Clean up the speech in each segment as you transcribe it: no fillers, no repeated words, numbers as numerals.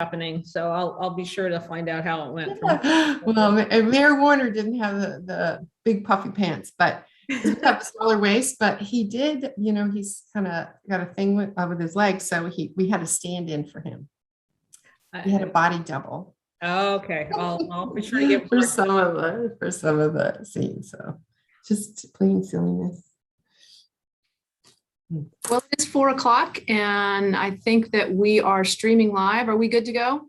happening. So I'll be sure to find out how it went. Well, Mayor Warner didn't have the big puffy pants, but he got smaller waist, but he did, he's kind of got a thing with his legs. So we had a stand in for him. He had a body double. Okay. I'll be sure to get for some of the scenes. So just plain silliness. Well, it's 4 o'clock and I think that we are streaming live. Are we good to go?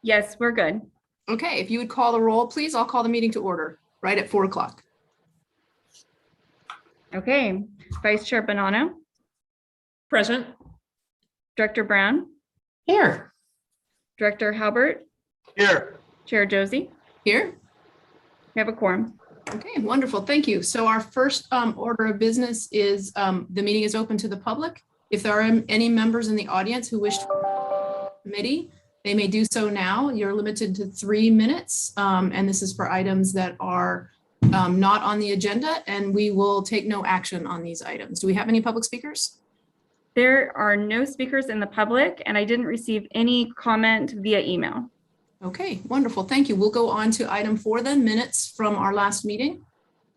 Yes, we're good. Okay, if you would call the roll, please, I'll call the meeting to order right at 4 o'clock. Okay, Vice Chair Bonanno, Present. Director Brown, Here. Director Halbert, Here. Chair Josie. Here. We have a quorum. Okay, wonderful. Thank you. So our first order of business is the meeting is open to the public. If there are any members in the audience who wish to committee, they may do so now. You're limited to 3 minutes. And this is for items that are not on the agenda, and we will take no action on these items. Do we have any public speakers? There are no speakers in the public, and I didn't receive any comment via email. Okay, wonderful. Thank you. We'll go on to item 4 then, minutes from our last meeting.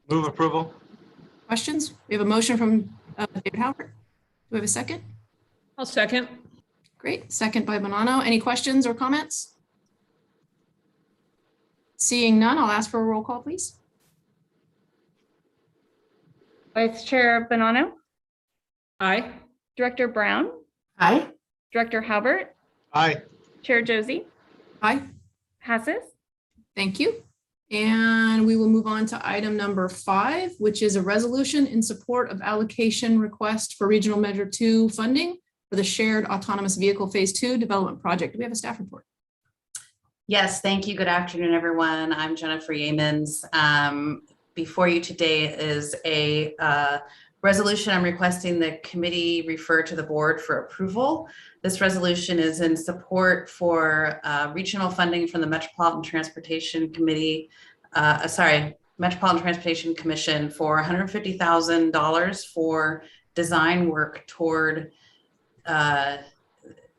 Move approval. Questions? We have a motion from David Howard. Do we have a second? I'll second. Great. Second by Bonanno. Any questions or comments? Seeing none, I'll ask for a roll call, please. Vice Chair Bonanno, Aye. Director Brown, Hi. Director Halbert, Aye. Chair Josie. Aye. Passes. Thank you. And we will move on to item number 5, which is a resolution in support of allocation request for Regional Measure 2 funding for the Shared Autonomous Vehicle Phase 2 development project. Do we have a staff report? Yes, thank you. Good afternoon, everyone. I'm Jennifer Yeamans. Before you today is a resolution. I'm requesting the committee refer to the board for approval. This resolution is in support for regional funding from the Metropolitan Transportation Committee, Metropolitan Transportation Commission for $150,000 for design work toward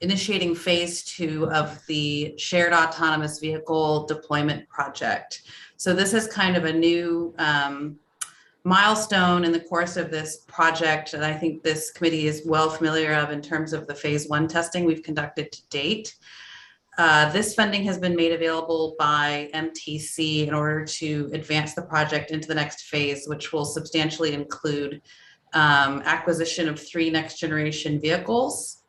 initiating phase 2 of the Shared Autonomous Vehicle Deployment Project. So this is kind of a new milestone in the course of this project, and I think this committee is well familiar of in terms of the phase 1 testing we've conducted to date. This funding has been made available by MTC in order to advance the project into the next phase, which will substantially include acquisition of 3 next generation vehicles,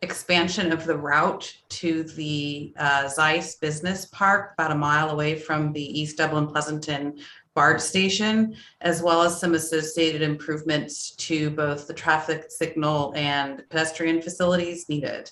expansion of the route to the Zeiss Business Park, about a mile away from the East Dublin Pleasanton BART station, as well as some associated improvements to both the traffic signal and pedestrian facilities needed.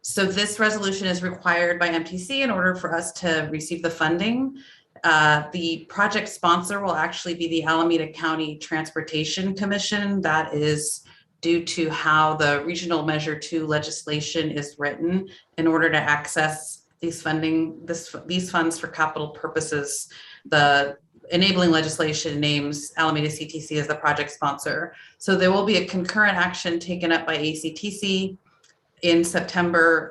So this resolution is required by MTC in order for us to receive the funding. The project sponsor will actually be the Alameda County Transportation Commission. That is due to how the Regional Measure 2 legislation is written in order to access these funds for capital purposes. The enabling legislation names Alameda CTC as the project sponsor. So there will be a concurrent action taken up by ACTC in September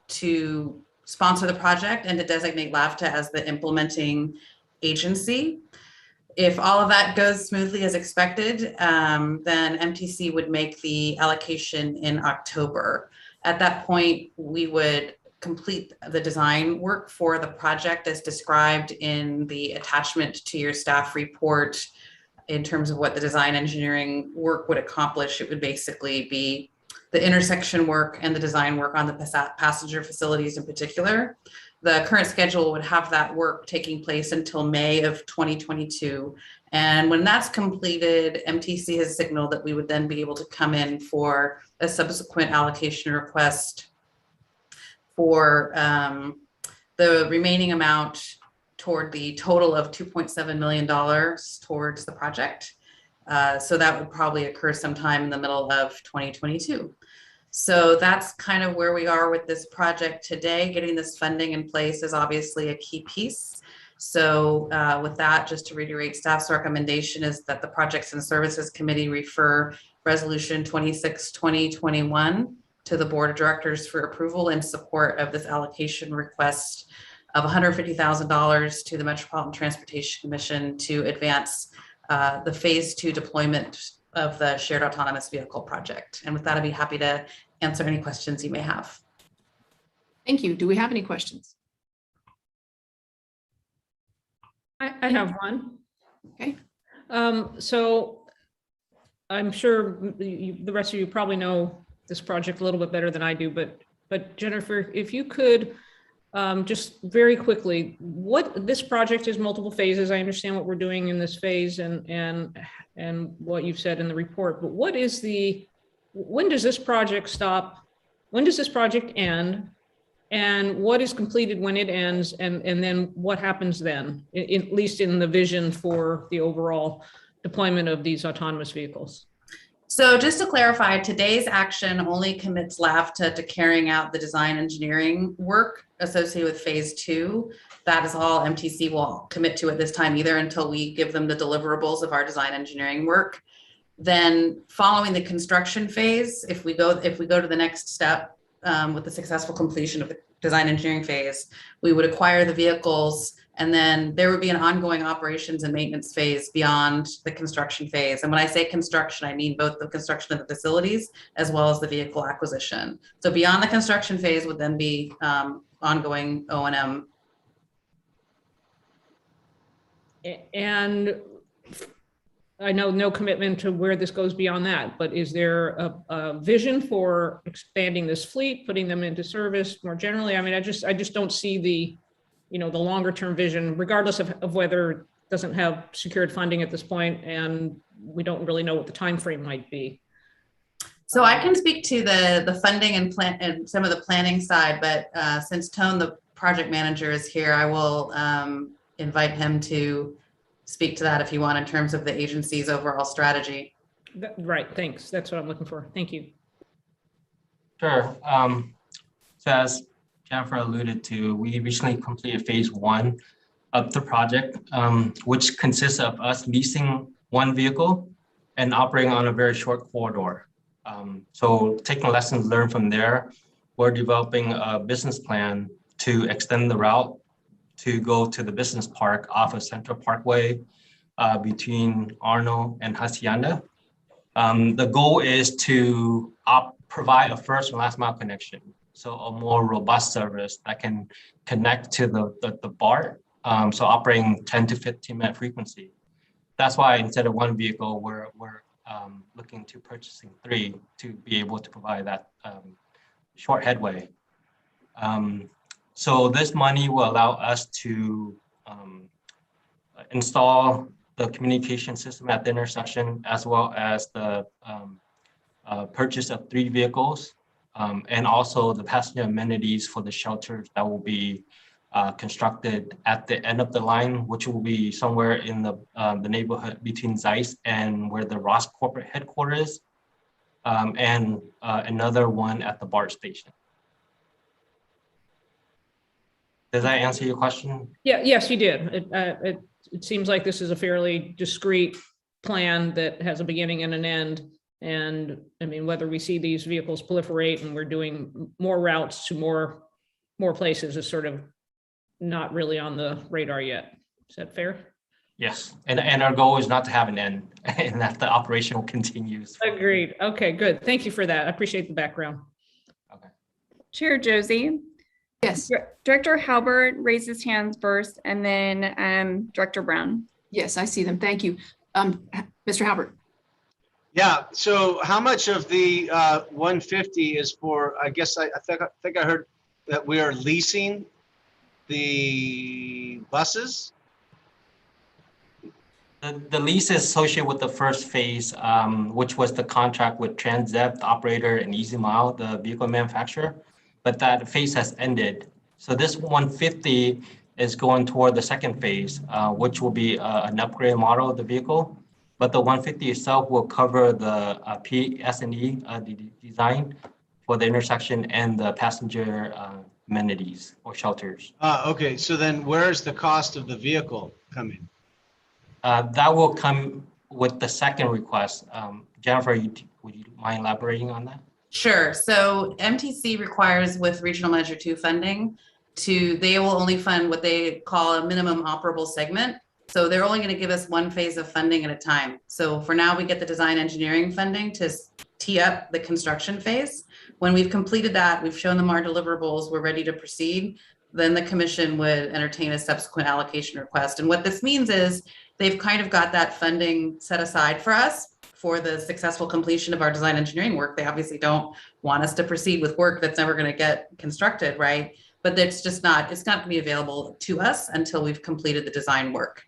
to sponsor the project and to designate LAVTA as the implementing agency. If all of that goes smoothly as expected, then MTC would make the allocation in October. At that point, we would complete the design work for the project as described in the attachment to your staff report. In terms of what the design engineering work would accomplish, it would basically be the intersection work and the design work on the passenger facilities in particular. The current schedule would have that work taking place until May of 2022. And when that's completed, MTC has signaled that we would then be able to come in for a subsequent allocation request for the remaining amount toward the total of $2.7 million towards the project. So that would probably occur sometime in the middle of 2022. So that's kind of where we are with this project today. Getting this funding in place is obviously a key piece. So with that, just to reiterate, staff's recommendation is that the Projects and Services Committee refer Resolution 26/2021 to the Board of Directors for approval in support of this allocation request of $150,000 to the Metropolitan Transportation Commission to advance the phase 2 deployment of the shared autonomous vehicle project. And with that, I'd be happy to answer any questions you may have. Thank you. Do we have any questions? I have one. Okay. So I'm sure the rest of you probably know this project a little bit better than I do, but Jennifer, if you could just very quickly, this project is multiple phases. I understand what we're doing in this phase and what you've said in the report, but when does this project stop? When does this project end? And what is completed when it ends? And then what happens then, at least in the vision for the overall deployment of these autonomous vehicles? So just to clarify, today's action only commits LAVTA to carrying out the design engineering work associated with phase 2. That is all MTC will commit to at this time, either until we give them the deliverables of our design engineering work. Then following the construction phase, if we go to the next step with the successful completion of the design engineering phase, we would acquire the vehicles, and then there would be an ongoing operations and maintenance phase beyond the construction phase. And when I say construction, I mean both the construction of the facilities as well as the vehicle acquisition. So beyond the construction phase would then be ongoing O&M. And I know no commitment to where this goes beyond that, but is there a vision for expanding this fleet, putting them into service more generally? I mean, I just don't see the longer term vision, regardless of whether it doesn't have secured funding at this point, and we don't really know what the time frame might be. So I can speak to the funding and plan and some of the planning side, but since Tone, the project manager, is here, I will invite him to speak to that if you want, in terms of the agency's overall strategy. Right, thanks. That's what I'm looking for. Thank you. Sure. So as Jennifer alluded to, we recently completed phase 1 of the project, which consists of us leasing one vehicle and operating on a very short corridor. So taking lessons learned from there, we're developing a business plan to extend the route to go to the business park off of Central Parkway between Arnold and Hacienda. The goal is to provide a first and last mile connection. So a more robust service that can connect to the BART, so operating 10 to 15 minute frequency. That's why instead of one vehicle, we're looking to purchasing 3 to be able to provide that short headway. So this money will allow us to install the communication system at the intersection, as well as the purchase of 3 vehicles, and also the passenger amenities for the shelters that will be constructed at the end of the line, which will be somewhere in the neighborhood between Zeiss and where the Ross corporate headquarters is, and another one at the BART station. Does that answer your question? Yeah, yes, you did. It seems like this is a fairly discrete plan that has a beginning and an end. And I mean, whether we see these vehicles proliferate and we're doing more routes to more places is sort of not really on the radar yet. Is that fair? Yes, and our goal is not to have an end, and that the operation continues. Agreed. Okay, good. Thank you for that. I appreciate the background. Okay. Chair Josie. Yes. Director Halbert raised his hands first, and then Director Brown. Yes, I see them. Thank you. Mr. Halbert. Yeah, so how much of the 150 is for, I guess I think I heard that we are leasing the buses? The lease is associated with the first phase, which was the contract with Transdev, the operator, and Easy Mile, the vehicle manufacturer. But that phase has ended. So this 150 is going toward the second phase, which will be an upgrade model of the vehicle. But the 150 itself will cover the PS&E design for the intersection and the passenger amenities or shelters. Okay, so then where's the cost of the vehicle coming? That will come with the second request. Jennifer, Would you mind elaborating on that? Sure. So MTC requires with Regional Measure 2 funding they will only fund what they call a minimum operable segment. So they're only going to give us one phase of funding at a time. So for now, we get the design engineering funding to tee up the construction phase. When we've completed that, we've shown them our deliverables, we're ready to proceed, then the commission would entertain a subsequent allocation request. And what this means is they've kind of got that funding set aside for us for the successful completion of our design engineering work. They obviously don't want us to proceed with work that's never going to get constructed, right? But it's not going to be available to us until we've completed the design work.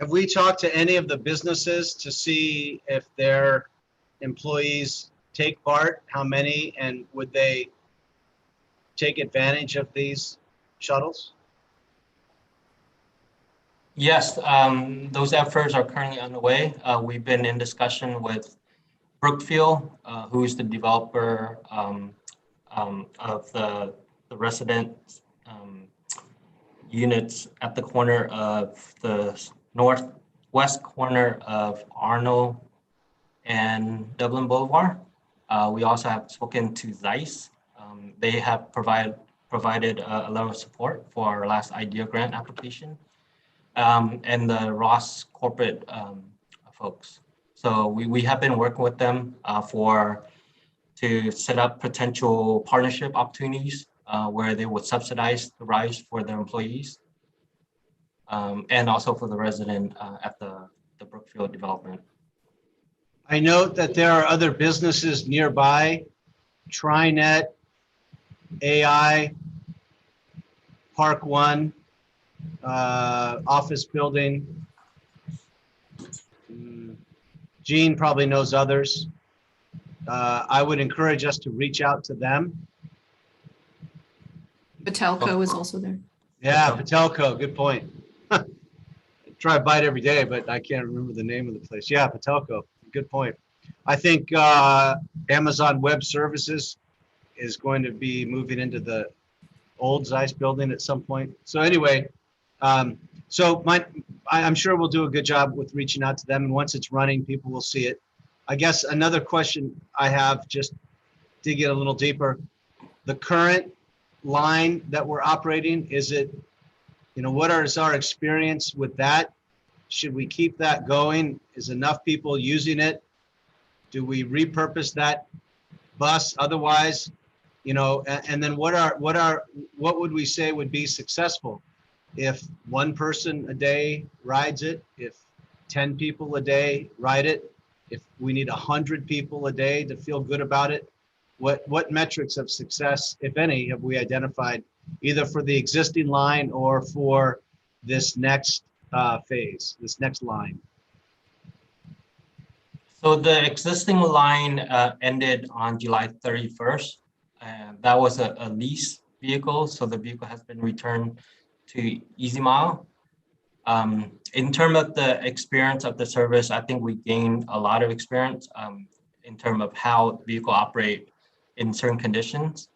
Have we talked to any of the businesses to see if their employees take part? How many, and would they take advantage of these shuttles? Yes, those efforts are currently underway. We've been in discussion with Brookfield, who's the developer of the resident units at the corner of the northwest corner of Arnold and Dublin Boulevard. We also have spoken to Zeiss. They have provided a level of support for our last IDEA grant application, and the Ross corporate folks. So we have been working with them to set up potential partnership opportunities where they would subsidize the rise for their employees, and also for the resident at the Brookfield development. I note that there are other businesses nearby, TriNet, AI, Park One, office building. Gene probably knows others. I would encourage us to reach out to them. Patelco is also there. Yeah, Patelco, good point. I drive by it every day, but I can't remember the name of the place. Yeah, Patelco, good point. I think Amazon Web Services is going to be moving into the old Zeiss building at some point. So anyway, I'm sure we'll do a good job with reaching out to them. And once it's running, people will see it. I guess another question I have, just digging a little deeper, the current line that we're operating, is it, what is our experience with that? Should we keep that going? Is enough people using it? Do we repurpose that bus otherwise? And then what would we say would be successful? If one person a day rides it, if 10 people a day ride it, if we need 100 people a day to feel good about it, what metrics of success, if any, have we identified either for the existing line or for this next phase, this next line? So the existing line ended on July 31st. That was a lease vehicle, so the vehicle has been returned to EasyMile. In terms of the experience of the service, I think we gained a lot of experience in terms of how the vehicle operate in certain conditions.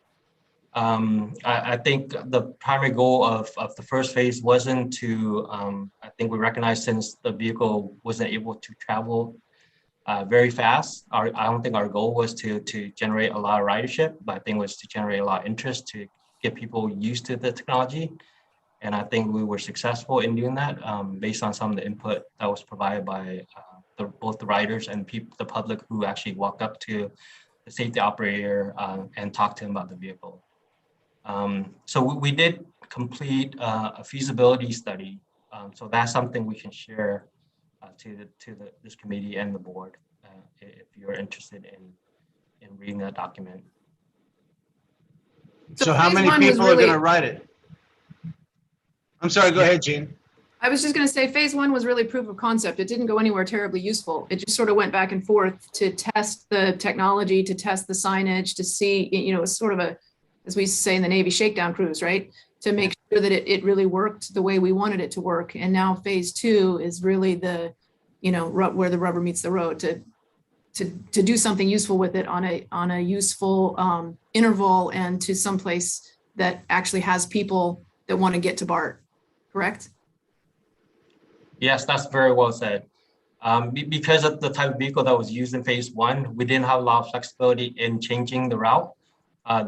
I think the primary goal of the first phase wasn't to, I think we recognized since the vehicle wasn't able to travel very fast. I don't think our goal was to generate a lot of ridership, but I think it was to generate a lot of interest to get people used to the technology. And I think we were successful in doing that based on some of the input that was provided by both the riders and the public who actually walked up to the safety operator and talked to him about the vehicle. So we did complete a feasibility study. So that's something we can share to this committee and the board if you're interested in reading that document. So how many people are going to ride it? I'm sorry, go ahead, Gene. I was just going to say phase one was really proof of concept. It didn't go anywhere terribly useful. It just sort of went back and forth to test the technology, to test the signage, to see, it's sort of a, as we say in the Navy, shakedown cruise, right? To make sure that it really worked the way we wanted it to work. And now phase two is really the, where the rubber meets the road to do something useful with it on a useful interval and to someplace that actually has people that want to get to BART, correct? Yes, that's very well said. Because of the type of vehicle that was used in phase one, we didn't have a lot of flexibility in changing the route.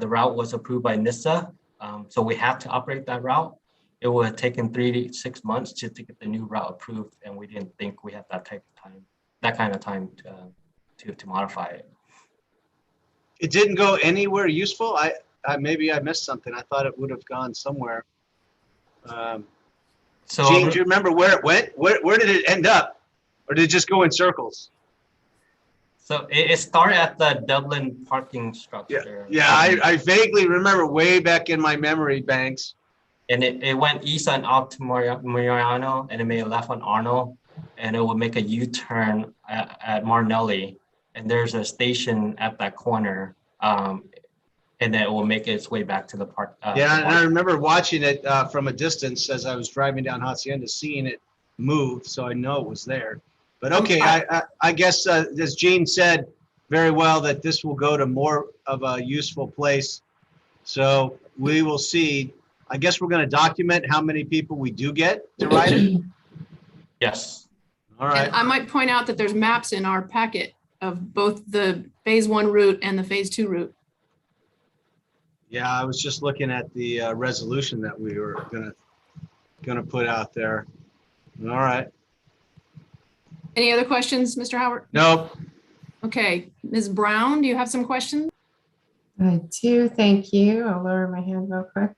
The route was approved by NHTSA, so we had to operate that route. It would have taken 3 to 6 months just to get the new route approved, and we didn't think we had that type of time, that kind of time to modify it. It didn't go anywhere useful. I maybe I missed something. I thought it would have gone somewhere. So, Gene, do you remember where it went? Where did it end up? Or did it just go in circles? so it started at the Dublin parking structure. Yeah, I vaguely remember way back in my memory banks. And it went east on out to Mariano, and it made a left on Arnold, and it would make a U-turn at Marnelli. And there's a station at that corner, and then it will make its way back to the park. Yeah, and I remember watching it from a distance as I was driving down Hacienda, seeing it move, so I know it was there. But okay, I guess as Gene said very well, that this will go to more of a useful place. So we will see. I guess we're going to document how many people we do get to ride it. Yes. All right. And I might point out that there's maps in our packet of both the phase one route and the phase two route. Yeah, I was just looking at the resolution that we were gonna put out there. All right. Any other questions, Mr. Howard? Nope. Okay, Ms. Brown, do you have some questions? I do, thank you. I'll lower my hand real quick.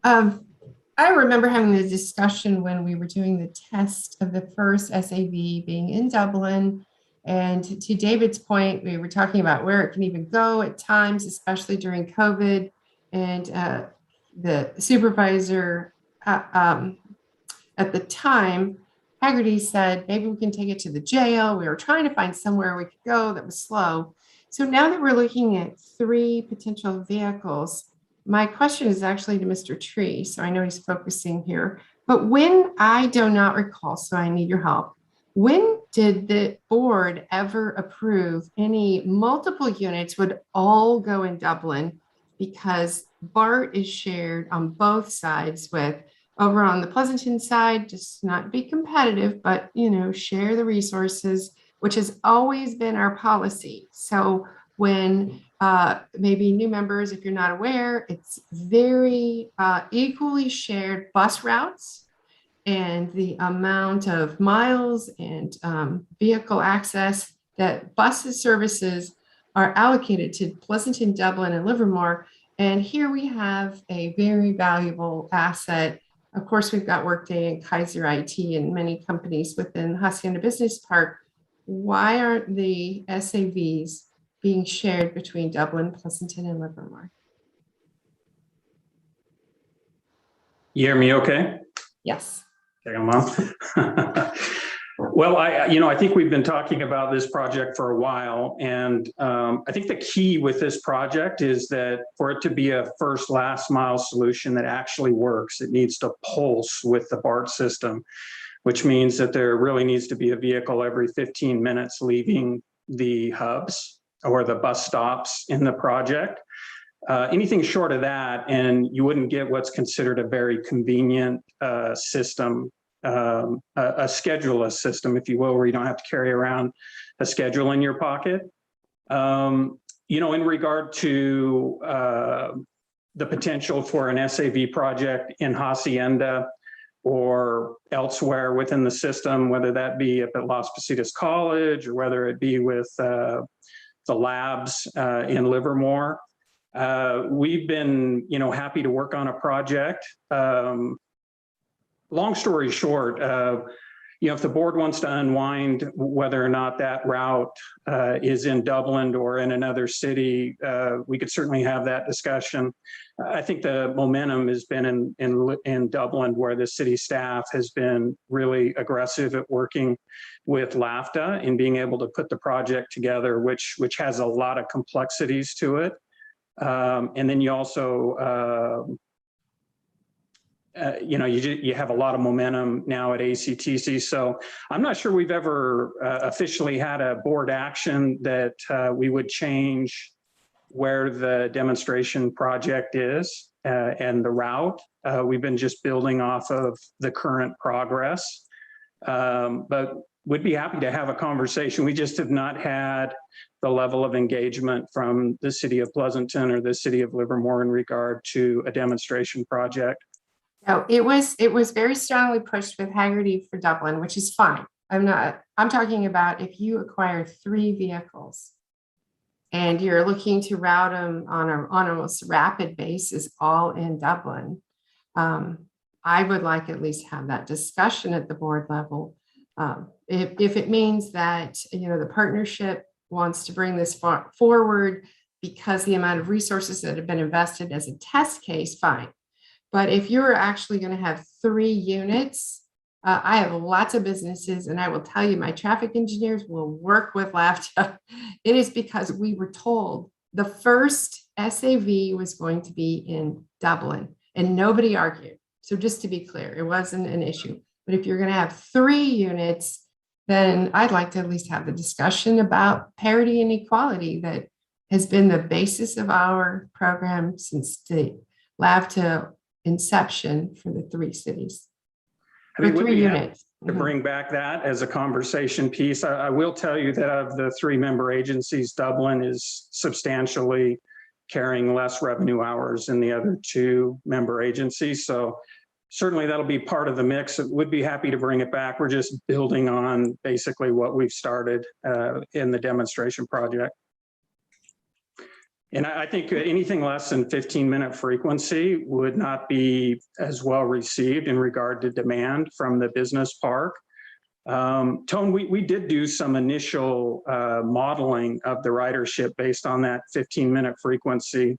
I remember having the discussion when we were doing the test of the first SAV being in Dublin. And to David's point, we were talking about where it can even go at times, especially during COVID. And the supervisor at the time, Haggerty, said, maybe we can take it to the jail. We were trying to find somewhere we could go that was slow. So now that we're looking at 3 potential vehicles, my question is actually to Mr. Tree, so I know he's focusing here. But when, I do not recall, so I need your help. When did the board ever approve any multiple units would all go in Dublin? Because BART is shared on both sides with, over on the Pleasanton side, just not be competitive, but, you know, share the resources, which has always been our policy. So when maybe new members, if you're not aware, it's very equally shared bus routes, and the amount of miles and vehicle access that buses services are allocated to Pleasanton, Dublin, and Livermore. And here we have a very valuable asset. Of course, we've got Workday and Kaiser IT and many companies within Hacienda Business Park. Why aren't the SAVs being shared between Dublin, Pleasanton, and Livermore? You hear me okay? Yes. Okay, I'm on. Well, I think we've been talking about this project for a while, and I think the key with this project is that for it to be a first last mile solution that actually works, it needs to pulse with the BART system, which means that there really needs to be a vehicle every 15 minutes leaving the hubs or the bus stops in the project. Anything short of that, and you wouldn't get what's considered a very convenient system, a scheduleless system, if you will, where you don't have to carry around a schedule in your pocket. In regard to the potential for an SAV project in Hacienda or elsewhere within the system, whether that be up at Las Positas College or whether it be with the labs in Livermore, we've been, happy to work on a project. Long story short, if the board wants to unwind whether or not that route is in Dublin or in another city, we could certainly have that discussion. I think the momentum has been in Dublin, where the city staff has been really aggressive at working with LAVTA in being able to put the project together, which has a lot of complexities to it. And then you also, you have a lot of momentum now at ACTC. So I'm not sure we've ever officially had a board action that we would change where the demonstration project is and the route. We've been just building off of the current progress. But would be happy to have a conversation. We just have not had the level of engagement from the city of Pleasanton or the city of Livermore in regard to a demonstration project. No, it was very strongly pushed with Haggerty for Dublin, which is fine. I'm talking about if you acquire 3 vehicles and you're looking to route them on a most rapid basis, all in Dublin. I would like at least have that discussion at the board level. If it means that, the partnership wants to bring this forward because the amount of resources that have been invested as a test case, fine. But if you're actually going to have 3 units, I have lots of businesses, and I will tell you, my traffic engineers will work with LAVTA. It is because we were told the first SAV was going to be in Dublin, and nobody argued. So just to be clear, it wasn't an issue. But if you're going to have 3 units, then I'd like to at least have the discussion about parity and equality that has been the basis of our program since the LAVTA inception for the 3 cities. I mean, For 3 units. to bring back that as a conversation piece, I will tell you that of the 3 member agencies, Dublin is substantially carrying less revenue hours than the other 2 member agencies. So certainly that'll be part of the mix. Would be happy to bring it back. We're just building on basically what we've started in the demonstration project. And I think anything less than 15-minute frequency would not be as well received in regard to demand from the business park. Tone, we did do some initial modeling of the ridership based on that 15-minute frequency. I'm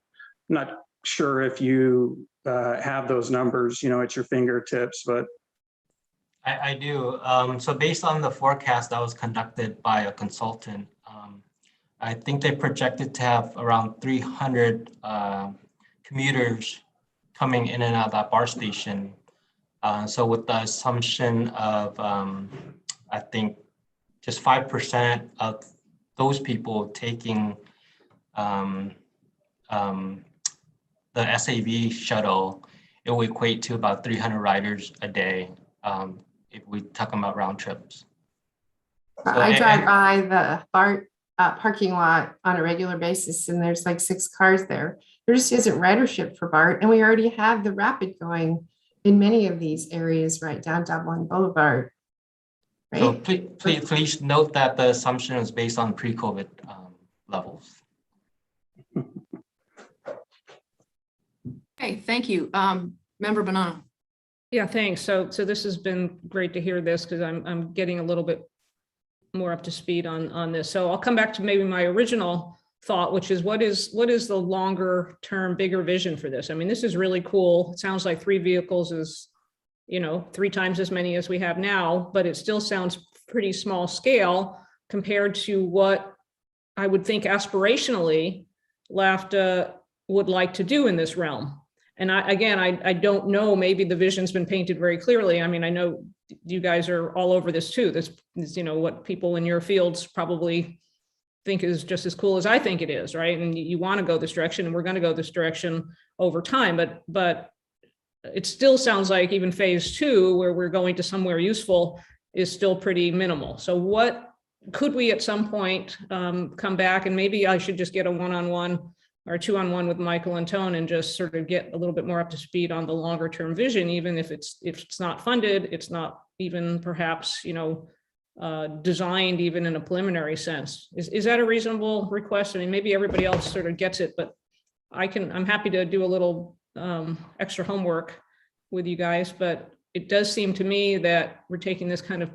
not sure if you have those numbers, at your fingertips, but. I do. So based on the forecast that was conducted by a consultant, I think they projected to have around 300 commuters coming in and out of that BART station. So with the assumption of, I think, just 5% of those people taking the SAV shuttle, it would equate to about 300 riders a day if we talk about round trips. So, I drive by the BART parking lot on a regular basis, and there's like 6 cars there. There just isn't ridership for BART, and we already have the rapid going in many of these areas right down Dublin Boulevard. Right? So please note that the assumption is based on pre-COVID levels. Okay, thank you. Member Bonanno. Yeah, thanks. So this has been great to hear this, because I'm getting a little bit more up to speed on this. So I'll come back to maybe my original thought, which is what is the longer term, bigger vision for this? I mean, this is really cool. It sounds like 3 vehicles is, 3 times as many as we have now, but it still sounds pretty small scale compared to what I would think aspirationally LAVTA would like to do in this realm. And I don't know, maybe the vision's been painted very clearly. I mean, I know you guys are all over this too. This is, what people in your fields probably think is just as cool as I think it is, right? And you want to go this direction, and we're going to go this direction over time. But it still sounds like even phase 2, where we're going to somewhere useful, is still pretty minimal. So what could we at some point come back, and maybe I should just get a 1-on-1 or 2-on-1 with Michael and Tone and just sort of get a little bit more up to speed on the longer term vision, even if it's not funded, it's not even perhaps, designed even in a preliminary sense. Is that a reasonable request? I mean, maybe everybody else sort of gets it, but I'm happy to do a little extra homework with you guys, but it does seem to me that we're taking this kind of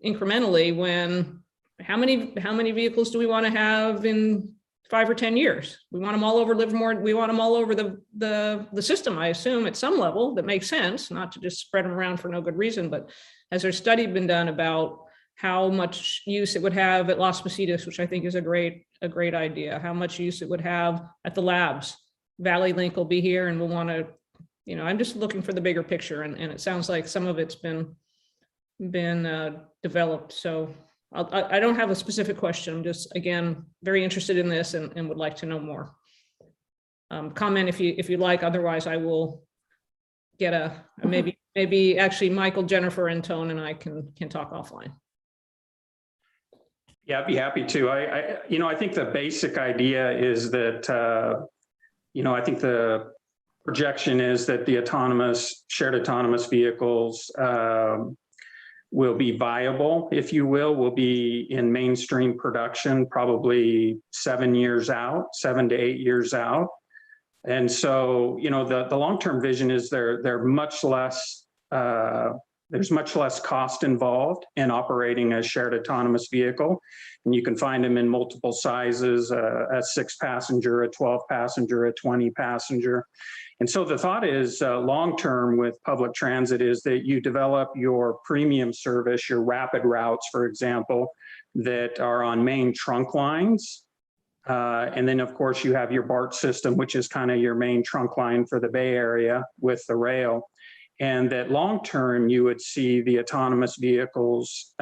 incrementally. When how many vehicles do we want to have in 5 or 10 years? We want them all over Livermore. We want them all over the system, I assume, at some level that makes sense, not to just spread them around for no good reason. But has there study been done about how much use it would have at Las Positas, which I think is a great idea, how much use it would have at the labs? Valley Link will be here, and we'll want to, I'm just looking for the bigger picture, and it sounds like some of it's been developed. So I don't have a specific question. I'm just, again, very interested in this and would like to know more. Comment if you like. Otherwise, I will get maybe actually Michael, Jennifer, and Tone and I can talk offline. Yeah, I'd be happy to. I think the basic idea is that, I think the projection is that the shared autonomous vehicles will be viable, if you will be in mainstream production probably 7 to 8 years out. And so, the long-term vision is they're much less, there's much less cost involved in operating a shared autonomous vehicle. And you can find them in multiple sizes, a 6-passenger, a 12-passenger, a 20-passenger. And so the thought is long-term with public transit is that you develop your premium service, your rapid routes, for example, that are on main trunk lines. And then, of course, you have your BART system, which is kind of your main trunk line for the Bay Area with the rail. And that long-term, you would see the autonomous vehicles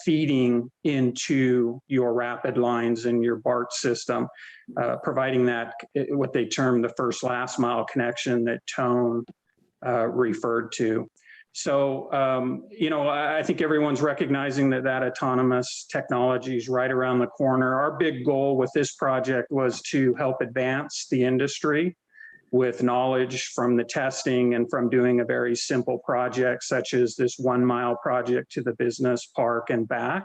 feeding into your rapid lines and your BART system, providing that what they term the first last mile connection that Tone referred to. So, I think everyone's recognizing that autonomous technology is right around the corner. Our big goal with this project was to help advance the industry with knowledge from the testing and from doing a very simple project, such as this 1 mile project to the business park and back,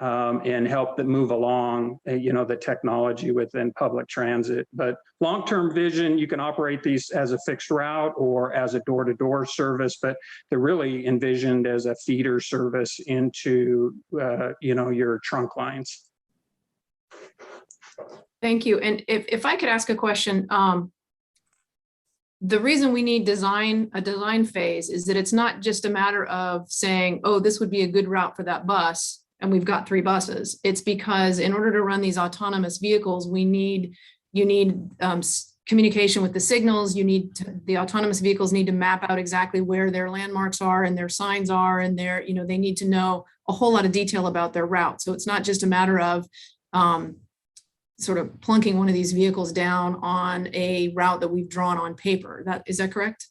and help them move along, the technology within public transit. But long-term vision, you can operate these as a fixed route or as a door-to-door service, but they're really envisioned as a feeder service into, your trunk lines. Thank you. And if I could ask a question, the reason we need a design phase is that it's not just a matter of saying, oh, this would be a good route for that bus, and we've got 3 buses. It's because in order to run these autonomous vehicles, you need communication with the signals. The autonomous vehicles need to map out exactly where their landmarks are and their signs are, and they need to know a whole lot of detail about their route. So it's not just a matter of sort of plunking one of these vehicles down on a route that we've drawn on paper. Is that correct?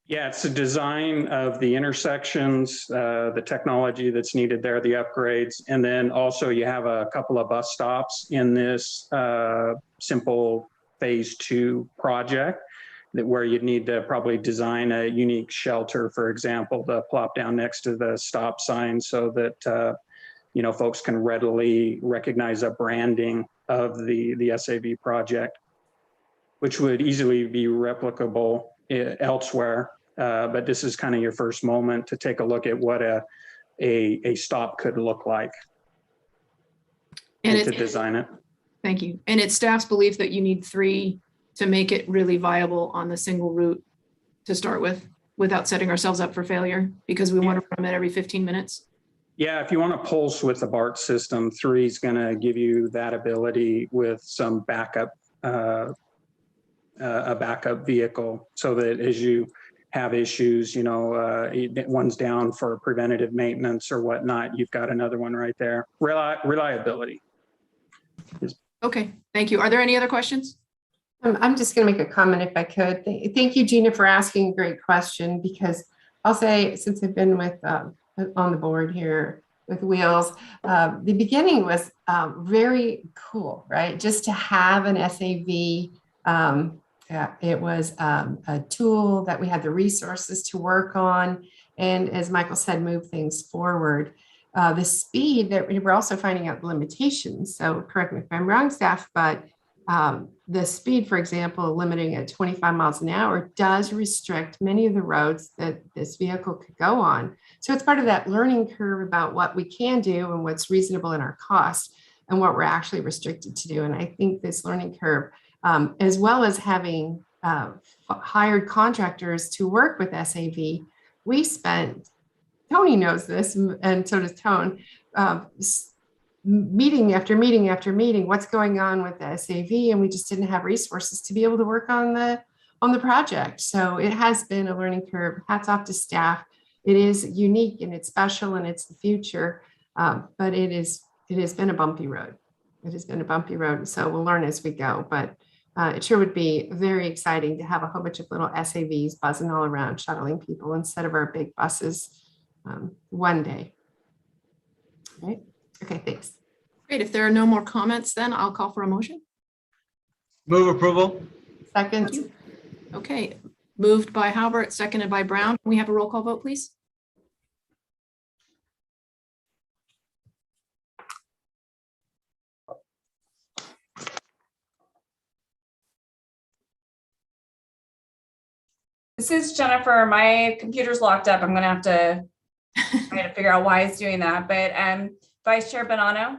Yeah, it's the design of the intersections, the technology that's needed there, the upgrades, and then also you have a couple of bus stops in this simple phase 2 project where you'd need to probably design a unique shelter, for example, to plop down next to the stop sign so that folks can readily recognize a branding of the SAV project, which would easily be replicable elsewhere. But this is kind of your first moment to take a look at what a stop could look like and to design it. Thank you. And it's staff's belief that you need 3 to make it really viable on the single route to start with, without setting ourselves up for failure, because we want to run them at every 15 minutes. Yeah, if you want to pulse with the BART system, 3 is going to give you that ability with some backup, a backup vehicle, so that as you have issues, one's down for preventative maintenance or whatnot, you've got another one right there. Reliability. Okay, thank you. Are there any other questions? I'm just going to make a comment if I could. Thank you, Gina, for asking a great question, because I'll say, since I've been with on the board here with Wheels, the beginning was very cool, right? Just to have an SAV. It was a tool that we had the resources to work on, and as Michael said, move things forward. The speed that we're also finding out the limitations. So correct me if I'm wrong, staff, but the speed, for example, limiting at 25 miles an hour does restrict many of the roads that this vehicle could go on. So it's part of that learning curve about what we can do and what's reasonable in our cost and what we're actually restricted to do. And I think this learning curve, as well as having hired contractors to work with SAV, we spent, Tony knows this, and so does Tone, meeting after meeting after meeting, what's going on with the SAV, and we just didn't have resources to be able to work on the project. So it has been a learning curve. Hats off to staff. It is unique and it's special and it's the future, but it has been a bumpy road. It has been a bumpy road. So we'll learn as we go, but it sure would be very exciting to have a whole bunch of little SAVs buzzing all around, shuttling people instead of our big buses one day. Right. Okay, thanks. Great. If there are no more comments, then I'll call for a motion. Move approval. Second, Okay, moved by Halbert, seconded by Brown. Can we have a roll call vote, please? This is Jennifer. My computer's locked up. I'm gonna have to try to figure out why it's doing that. But Vice Chair Bonanno,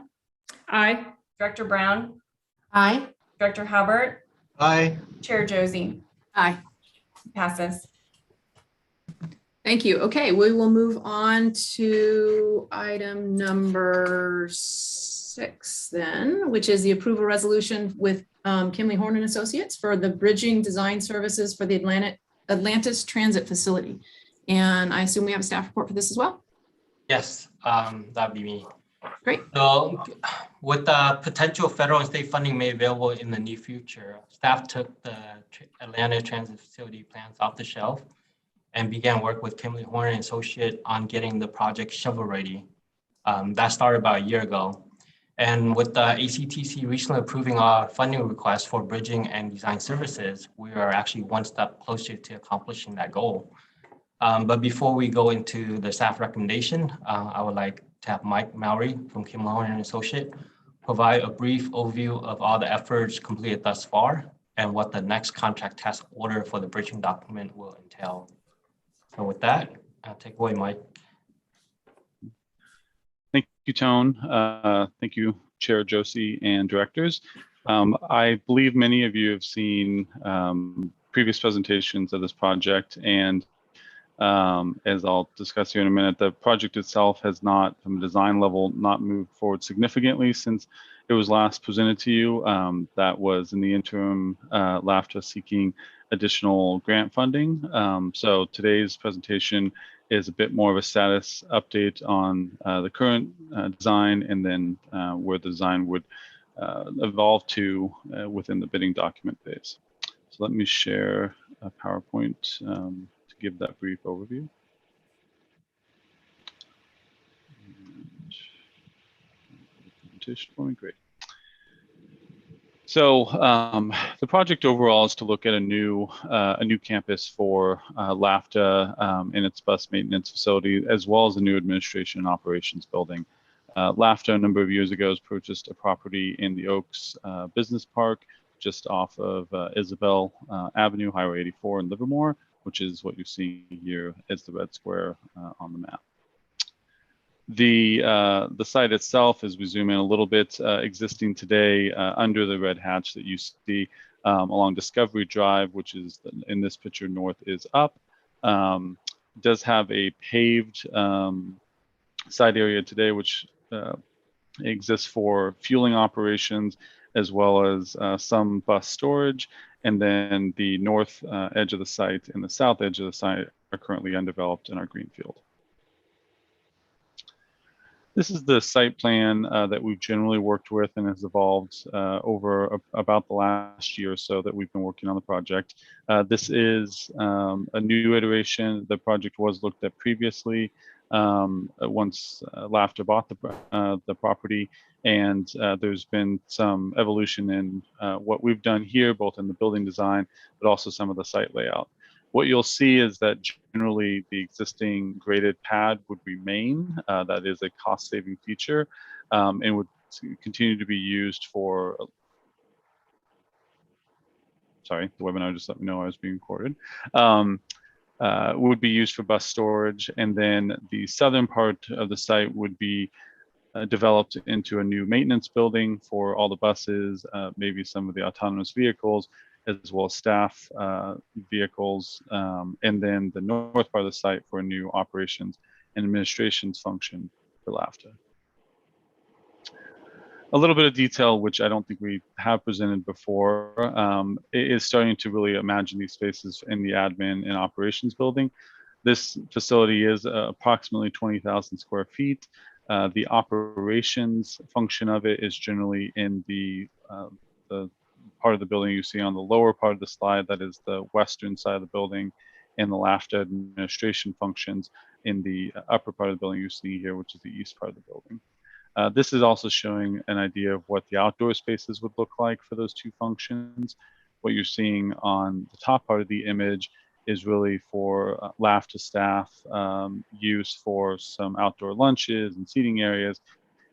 Aye. Director Brown, aye. Director Halbert, Aye. Chair Josie. Aye. Passes. Thank you. Okay, we will move on to item number 6 then, which is the approval resolution with Kimley Horn and Associates for the bridging design services for the Atlantis Transit Facility. And I assume we have a staff report for this as well? Yes, that'd be me. Great. So with the potential federal and state funding made available in the near future, staff took the Atlanta Transit Facility plans off the shelf and began work with Kimley Horn and Associate on getting the project shovel ready. That started about a year ago. And with the ACTC recently approving our funding request for bridging and design services, we are actually one step closer to accomplishing that goal. But before we go into the staff recommendation, I would like to have Mike Mowry from Kimley Horn and Associate provide a brief overview of all the efforts completed thus far and what the next contract task order for the bridging document will entail. So with that, I'll take away, Mike. Thank you, Tone. Thank you, Chair Josie and directors. I believe many of you have seen previous presentations of this project, and as I'll discuss here in a minute, the project itself has not, from a design level, not moved forward significantly since it was last presented to you. That was in the interim, LAVTA seeking additional grant funding. So today's presentation is a bit more of a status update on the current design, and then where the design would evolve to within the bidding document phase. So let me share a PowerPoint to give that brief overview. Presentation for me, great. So the project overall is to look at a new campus for LAVTA and its bus maintenance facility, as well as a new administration and operations building. LAVTA a number of years ago has purchased a property in the Oaks Business Park, just off of Isabel Avenue, Highway 84 in Livermore, which is what you're seeing here as the red square on the map. The site itself, as we zoom in a little bit, existing today under the red hatch that you see along Discovery Drive, which is in this picture north is up, does have a paved site area today, which exists for fueling operations, as well as some bus storage. And then the north edge of the site and the south edge of the site are currently undeveloped in our greenfield. This is the site plan that we've generally worked with and has evolved over about the last year or so that we've been working on the project. This is a new iteration. The project was looked at previously once LAVTA bought the property, and there's been some evolution in what we've done here, both in the building design, but also some of the site layout. What you'll see is that generally the existing graded pad would remain. That is a cost-saving feature, and would continue to be used for, sorry, the webinar just let me know I was being recorded. Would be used for bus storage, and then the southern part of the site would be developed into a new maintenance building for all the buses, maybe some of the autonomous vehicles, as well as staff vehicles, and then the north part of the site for a new operations and administrations function for LAVTA. A little bit of detail, which I don't think we have presented before, is starting to really imagine these spaces in the admin and operations building. This facility is approximately 20,000 square feet. The operations function of it is generally in the part of the building you see on the lower part of the slide, that is the western side of the building, and the LAVTA administration functions in the upper part of the building you see here, which is the east part of the building. This is also showing an idea of what the outdoor spaces would look like for those two functions. What you're seeing on the top part of the image is really for LAVTA staff use for some outdoor lunches and seating areas.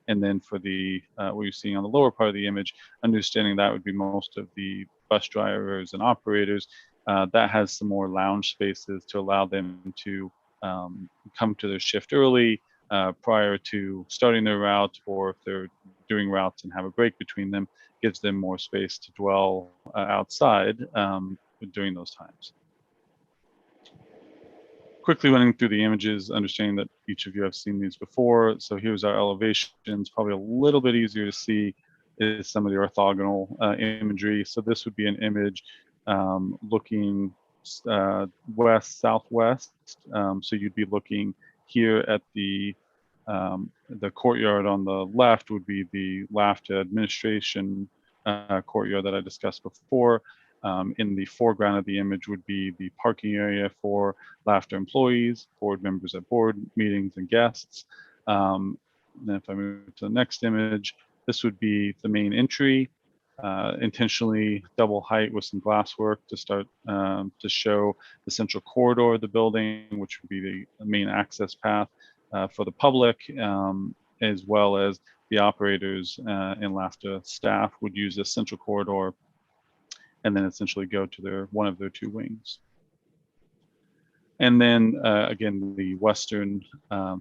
And then for the what you're seeing on the lower part of the image, understanding that would be most of the bus drivers and operators, that has some more lounge spaces to allow them to come to their shift early prior to starting their route, or if they're doing routes and have a break between them, gives them more space to dwell outside during those times. Quickly running through the images, understanding that each of you have seen these before. So here's our elevations. Probably a little bit easier to see is some of the orthogonal imagery. So this would be an image looking west southwest. So you'd be looking here at the courtyard on the left would be the LAVTA administration courtyard that I discussed before. In the foreground of the image would be the parking area for LAVTA employees, board members at board meetings, and guests. Then if I move to the next image, this would be the main entry, intentionally double height with some glasswork to start to show the central corridor of the building, which would be the main access path for the public, as well as the operators and LAVTA staff would use this central corridor and then essentially go to one of their two wings. And then again, the western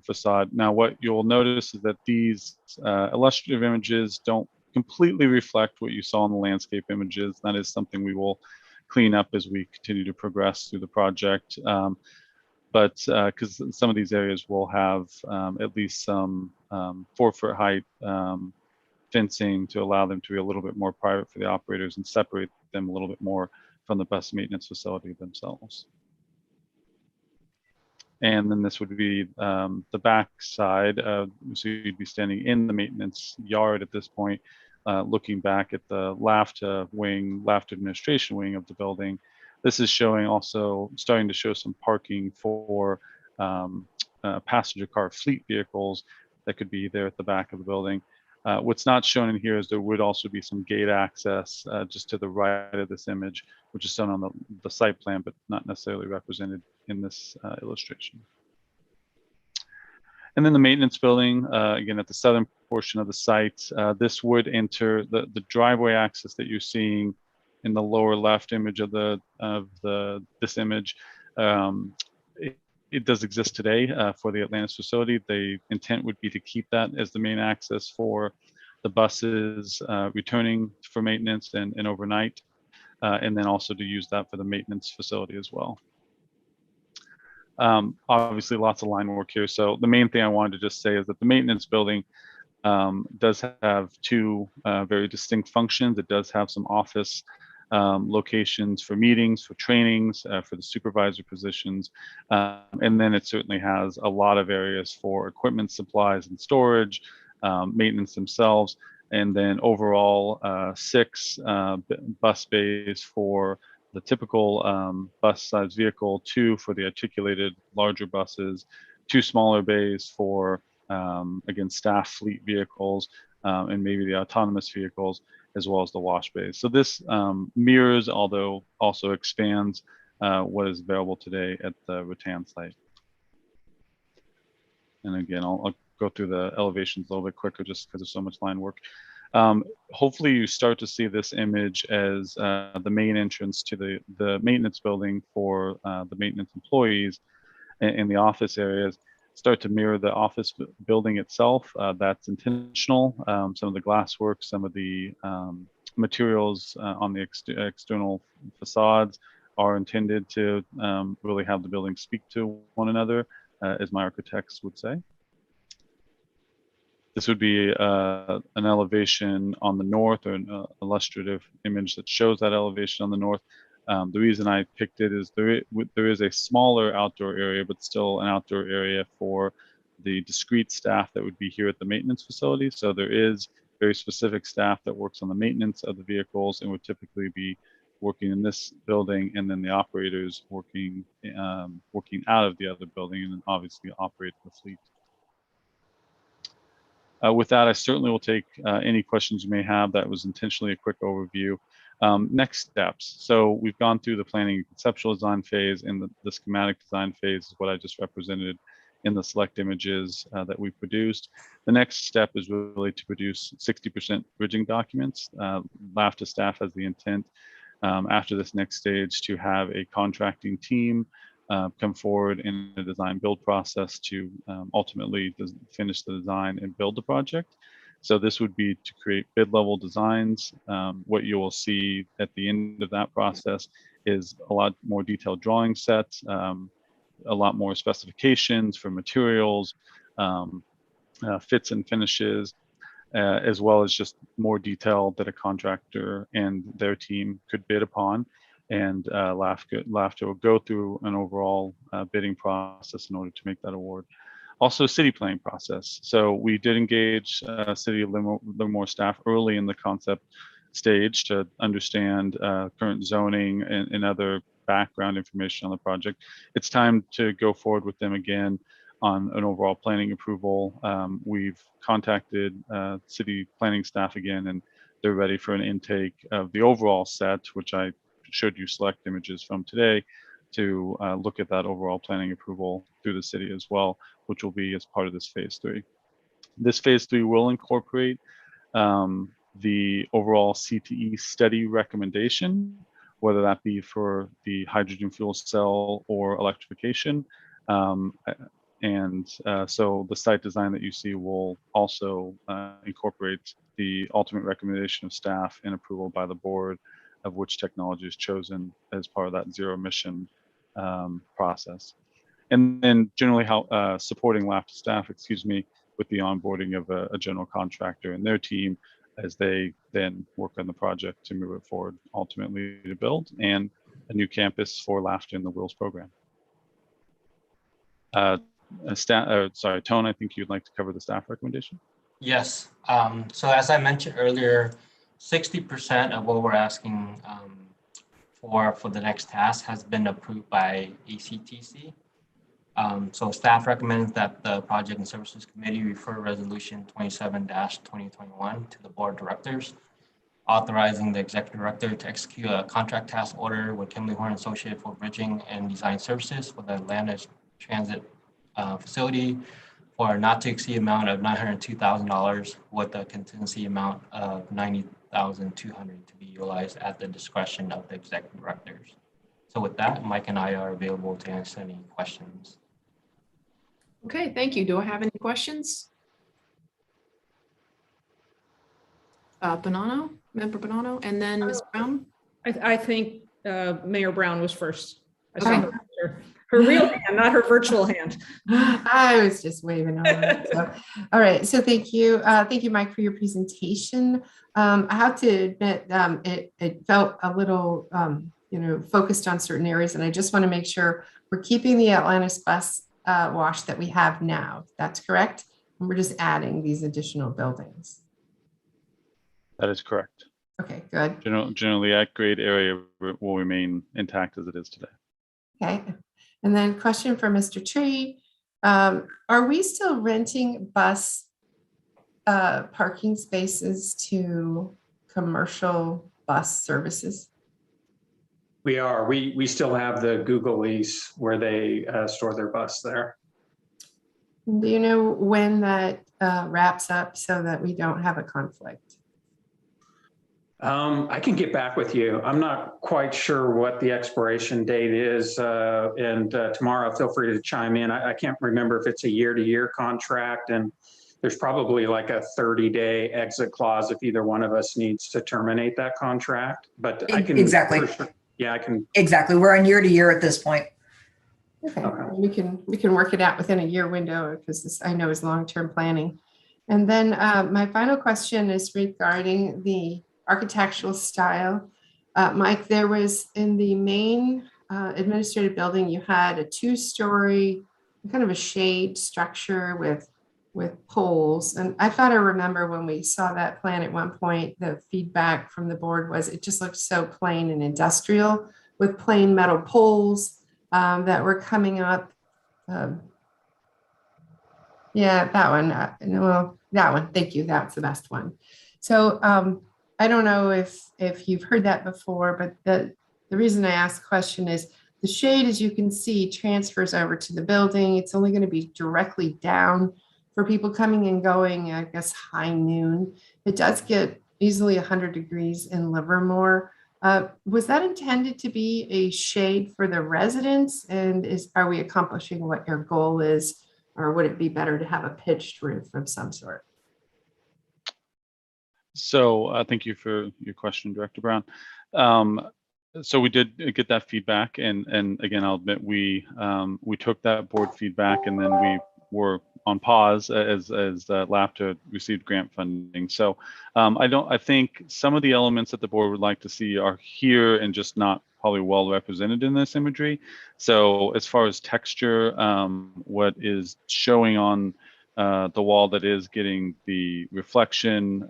facade. Now, what you'll notice is that these illustrative images don't completely reflect what you saw in the landscape images. That is something we will clean up as we continue to progress through the project. But because some of these areas will have at least some 4-foot height fencing to allow them to be a little bit more private for the operators and separate them a little bit more from the bus maintenance facility themselves. And then this would be the back side. So you'd be standing in the maintenance yard at this point, looking back at the LAVTA wing, LAVTA administration wing of the building. This is showing also, starting to show some parking for passenger car fleet vehicles that could be there at the back of the building. What's not shown in here is there would also be some gate access just to the right of this image, which is shown on the site plan, but not necessarily represented in this illustration. And then the maintenance building, again, at the southern portion of the site, this would enter the driveway access that you're seeing in the lower left image of this image. It does exist today for the Atlantis facility. The intent would be to keep that as the main access for the buses returning for maintenance and overnight, and then also to use that for the maintenance facility as well. Obviously, lots of line work here. So the main thing I wanted to just say is that the maintenance building does have two very distinct functions. It does have some office locations for meetings, for trainings, for the supervisor positions. And then it certainly has a lot of areas for equipment, supplies, and storage, maintenance themselves, and then overall 6 bus bays for the typical bus size vehicle, 2 for the articulated larger buses, 2 smaller bays for, again, staff fleet vehicles, and maybe the autonomous vehicles, as well as the wash bays. So this mirrors, although also expands what is available today at the Rattan site. And again, I'll go through the elevations a little bit quicker just because there's so much line work. Hopefully you start to see this image as the main entrance to the maintenance building for the maintenance employees in the office areas. Start to mirror the office building itself. That's intentional. Some of the glasswork, some of the materials on the external facades are intended to really have the building speak to one another, as my architects would say. This would be an elevation on the north, or an illustrative image that shows that elevation on the north. The reason I picked it is there is a smaller outdoor area, but still an outdoor area for the discrete staff that would be here at the maintenance facility. So there is very specific staff that works on the maintenance of the vehicles and would typically be working in this building, and then the operators working out of the other building, and then obviously operate the fleet. With that, I certainly will take any questions you may have. That was intentionally a quick overview. Next steps. So we've gone through the planning and conceptual design phase, and the schematic design phase is what I just represented in the select images that we produced. The next step is really to produce 60% bridging documents. LAVTA staff has the intent after this next stage to have a contracting team come forward in the design build process to ultimately finish the design and build the project. So this would be to create bid level designs. What you will see at the end of that process is a lot more detailed drawing sets, a lot more specifications for materials, fits and finishes, as well as just more detail that a contractor and their team could bid upon. And LAVTA will go through an overall bidding process in order to make that award. Also, city planning process. So we did engage City of Livermore staff early in the concept stage to understand current zoning and other background information on the project. It's time to go forward with them again on an overall planning approval. We've contacted city planning staff again, and they're ready for an intake of the overall set, which I showed you select images from today, to look at that overall planning approval through the city as well, which will be as part of this phase 3. This phase 3 will incorporate the overall CTE study recommendation, whether that be for the hydrogen fuel cell or electrification. So the site design that you see will also incorporate the ultimate recommendation of staff and approval by the board of which technology is chosen as part of that zero emission process. And then generally how supporting LAVTA staff, with the onboarding of a general contractor and their team as they then work on the project to move it forward, ultimately to build and a new campus for LAVTA in the Wheels program. Tone, I think you'd like to cover the staff recommendation. Yes. So as I mentioned earlier, 60% of what we're asking for the next task has been approved by ACTC. So staff recommends that the Project and Services Committee refer Resolution 27-2021 to the Board of Directors, authorizing the Executive Director to execute a contract task order with Kimberly Horn Associates for bridging and design services for the Atlanta Transit facility for a not to exceed amount of $902,000 with a contingency amount of $90,200 to be utilized at the discretion of the Executive Directors. So with that, Mike and I are available to answer any questions. Okay, thank you. Do I have any questions? Bonanno, Member Bonanno, and then Ms. Brown. I think Mayor Brown was first. I saw her real hand, not her virtual hand. I was just waving on it. So, all right. So thank you. Thank you, Mike, for your presentation. I have to admit, it felt a little, focused on certain areas. And I just want to make sure we're keeping the Atlantis bus wash that we have now. That's correct. And we're just adding these additional buildings. That is correct. Okay, good. Generally, at grade area will remain intact as it is today. Okay. And then question for Mr. Tree. Are we still renting bus parking spaces to commercial bus services? We are. We still have the Google lease where they store their bus there. Do you know when that wraps up so that we don't have a conflict? I can get back with you. I'm not quite sure what the expiration date is. And tomorrow, feel free to chime in. I can't remember if it's a year-to-year contract, and there's probably like a 30-day exit clause if either one of us needs to terminate that contract. But I can exactly. Sure, yeah, I can exactly. We're on year-to-year at this point. Okay, we can work it out within a year window because this I know is long-term planning. And then my final question is regarding the architectural style. Mike, there was in the main administrative building, you had a 2-story kind of a shade structure with poles. And I thought I remember when we saw that plan at one point, the feedback from the board was it just looked so plain and industrial with plain metal poles that were coming up. Yeah, that one. Well, that one. Thank you. That's the best one. So I don't know if you've heard that before, but the reason I ask the question is the shade, as you can see, transfers over to the building. It's only going to be directly down for people coming and going, I guess, high noon. It does get easily 100 degrees in Livermore. Was that intended to be a shade for the residents? And are we accomplishing what your goal is? Or would it be better to have a pitched roof of some sort? So thank you for your question, Director Brown. So we did get that feedback, and again, I'll admit we took that board feedback, and then we were on pause as LAVTA received grant funding. So I think some of the elements that the board would like to see are here and just not probably well represented in this imagery. So as far as texture, what is showing on the wall that is getting the reflection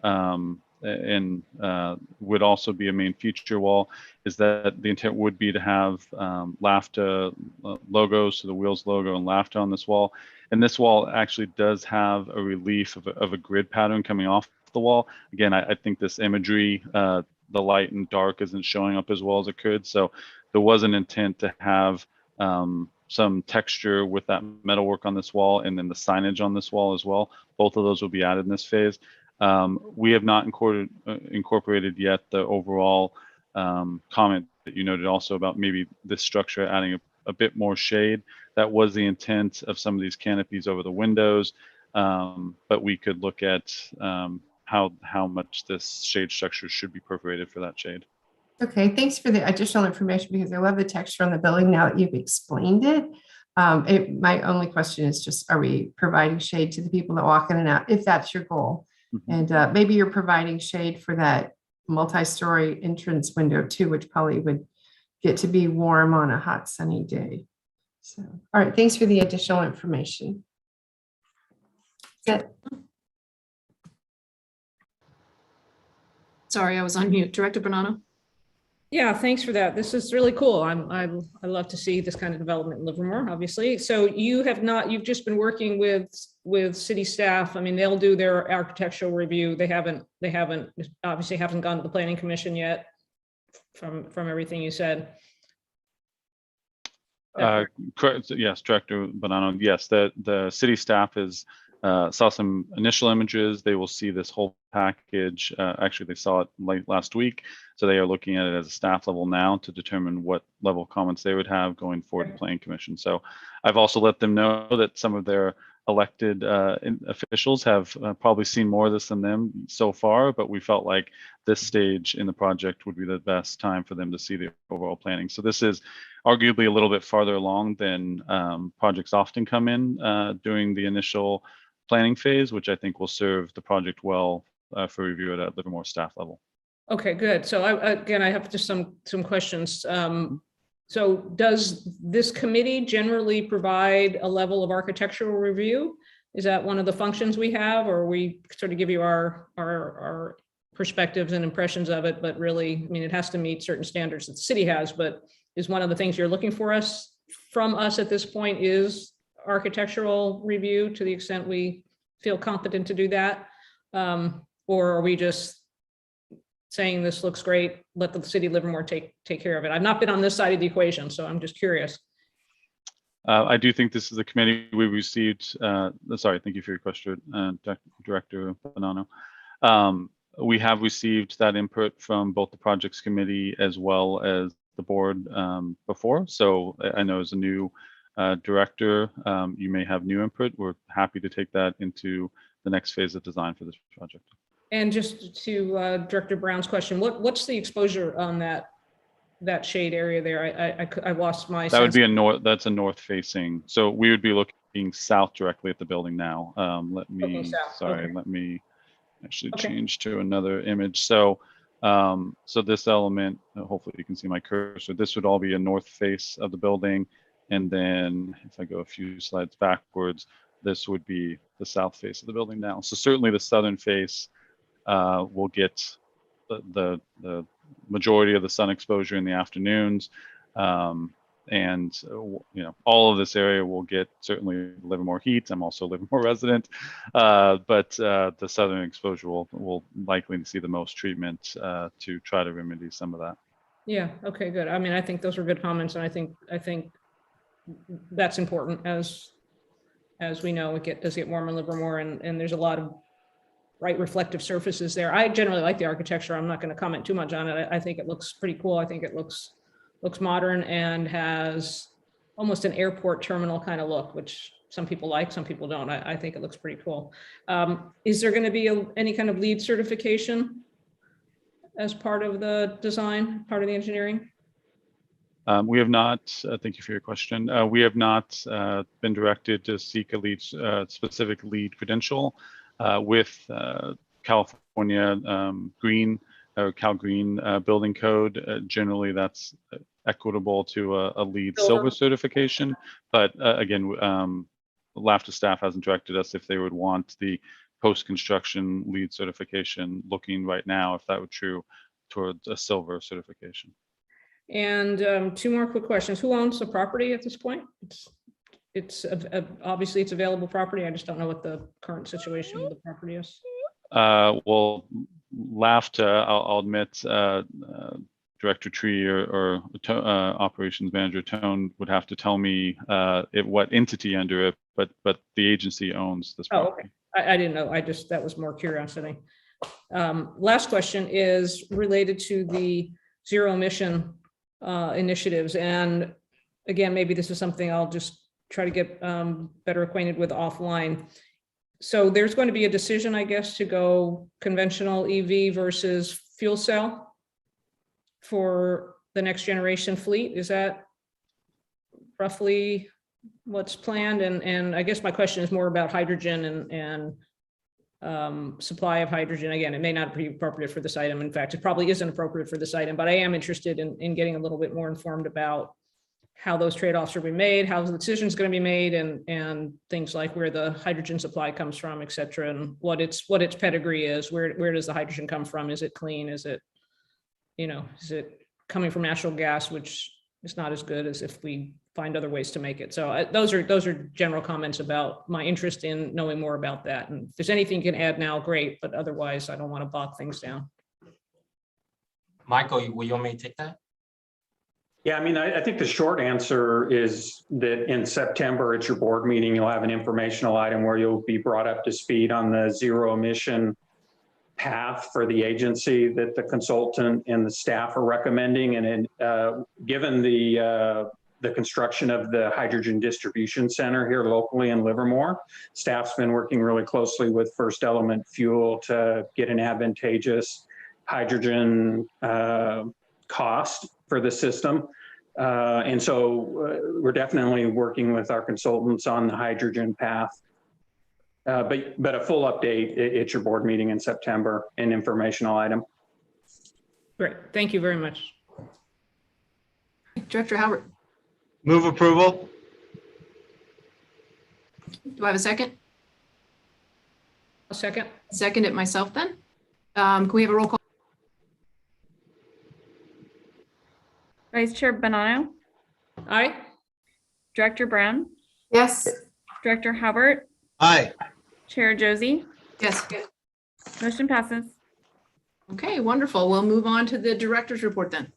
and would also be a main feature wall is that the intent would be to have LAVTA logos, so the Wheels logo and LAVTA on this wall. And this wall actually does have a relief of a grid pattern coming off the wall. Again, I think this imagery, the light and dark isn't showing up as well as it could. So there was an intent to have some texture with that metalwork on this wall and then the signage on this wall as well. Both of those will be added in this phase. We have not incorporated yet the overall comment that you noted also about maybe this structure adding a bit more shade. That was the intent of some of these canopies over the windows, but we could look at how much this shade structure should be perforated for that shade. Okay, thanks for the additional information because I love the texture on the building now that you've explained it. My only question is just, are we providing shade to the people that walk in and out, if that's your goal? Mm-hmm. And maybe you're providing shade for that multi-story entrance window too, which probably would get to be warm on a hot sunny day. So, all right, thanks for the additional information. Good. Sorry, I was on mute. Director Bonanno. Yeah, thanks for that. This is really cool. I love to see this kind of development in Livermore, obviously. So you've just been working with city staff. I mean, they'll do their architectural review. They obviously haven't gone to the planning commission yet from everything you said. Correct. Yes, Director Bonanno. Yes, the city staff saw some initial images. They will see this whole package. Actually, they saw it late last week. So they are looking at it as a staff level now to determine what level of comments they would have going forward to Planning Commission. So I've also let them know that some of their elected officials have probably seen more of this than them so far, but we felt like this stage in the project would be the best time for them to see the overall planning. So this is arguably a little bit farther along than projects often come in during the initial planning phase, which I think will serve the project well for review at a Livermore staff level. Okay, good. So I have just some questions. So does this committee generally provide a level of architectural review? Is that one of the functions we have, or we sort of give you our perspectives and impressions of it, but really, I mean, it has to meet certain standards that the city has, but is one of the things you're looking for from us at this point is architectural review to the extent we feel competent to do that? Or are we just saying this looks great, let the city Livermore take care of it? I've not been on this side of the equation, so I'm just curious. I do think this is a committee we received. Sorry, thank you for your question, Director Bonanno. We have received that input from both the projects committee as well as the board before. So I know as a new director, you may have new input. We're happy to take that into the next phase of design for this project. And just to Director Brown's question, what's the exposure on that shade area there? I lost my sense. That would be that's a north facing. So we would be looking south directly at the building now. Let me actually change to another image. So so this element, hopefully you can see my cursor, this would all be a north face of the building. And then if I go a few slides backwards, this would be the south face of the building now. So certainly the southern face will get the majority of the sun exposure in the afternoons. all of this area will get certainly Livermore heat. I'm also a Livermore resident, but the southern exposure will likely see the most treatment to try to remedy some of that. Yeah, okay, good. I mean, I think those are good comments, and I think that's important. As we know, it does get warm in Livermore, and there's a lot of bright reflective surfaces there. I generally like the architecture. I'm not going to comment too much on it. I think it looks pretty cool. I think it looks modern and has almost an airport terminal kind of look, which some people like, some people don't. I think it looks pretty cool. Is there going to be any kind of LEED certification as part of the design, part of the engineering? We have not, thank you for your question. We have not been directed to seek a LEED, specific LEED credential with California Green or Cal Green building code. Generally, that's equitable to a LEED silver certification. But again, LAVTA staff hasn't directed us if they would want the post-construction LEED certification looking right now, if that were true, towards a silver certification. And two more quick questions. Who owns the property at this point? It's obviously it's available property. I just don't know what the current situation of the property is. Well, LAVTA, I'll admit, Director Tree or Operations Manager Tone would have to tell me what entity under it, but the agency owns this property. Oh, okay. I didn't know. That was more curiosity. Last question is related to the zero emission initiatives. And again, maybe this is something I'll just try to get better acquainted with offline. So there's going to be a decision, I guess, to go conventional EV versus fuel cell for the next generation fleet. Is that roughly what's planned? And I guess my question is more about hydrogen and supply of hydrogen. Again, it may not be appropriate for this item. In fact, it probably isn't appropriate for this item, but I am interested in getting a little bit more informed about how those trade-offs are being made, how the decision is going to be made, and things like where the hydrogen supply comes from, et cetera, and what its pedigree is. Where does the hydrogen come from? Is it clean? Is it coming from natural gas, which is not as good as if we find other ways to make it? So those are general comments about my interest in knowing more about that. And if there's anything you can add now, great, but otherwise I don't want to bog things down. Michael, will you want me to take that? Yeah, I mean, I think the short answer is that in September at your board meeting, you'll have an informational item where you'll be brought up to speed on the zero emission path for the agency that the consultant and the staff are recommending. And given the construction of the hydrogen distribution center here locally in Livermore, staff's been working really closely with First Element Fuel to get an advantageous hydrogen cost for the system. And so we're definitely working with our consultants on the hydrogen path. But a full update at your board meeting in September, an informational item. Great, thank you very much. Director Howard. Move approval. Do I have a second? A second. Second it myself then. Can we have a roll call? Vice Chair Bonanno, Aye. Director Brown, Yes. Director Howard, Aye. Chair Josie. Yes. Motion passes. Okay, wonderful. We'll move on to the director's report then.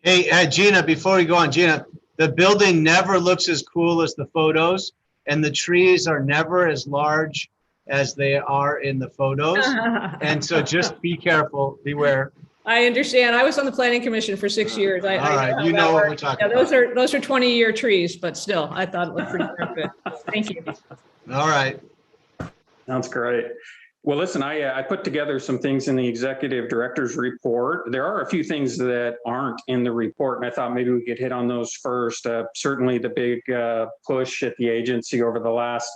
Hey, Gina, before we go on, Gina, the building never looks as cool as the photos, and the trees are never as large as they are in the photos. And so just be careful, beware. I understand. I was on the planning commission for 6 years. All right, you know what we're talking about. Those are 20-year trees, but still, I thought it looked pretty good. Thank you. All right. Sounds great. Well, listen, I put together some things in the executive director's report. There are a few things that aren't in the report, and I thought maybe we could hit on those first. Certainly the big push at the agency over the last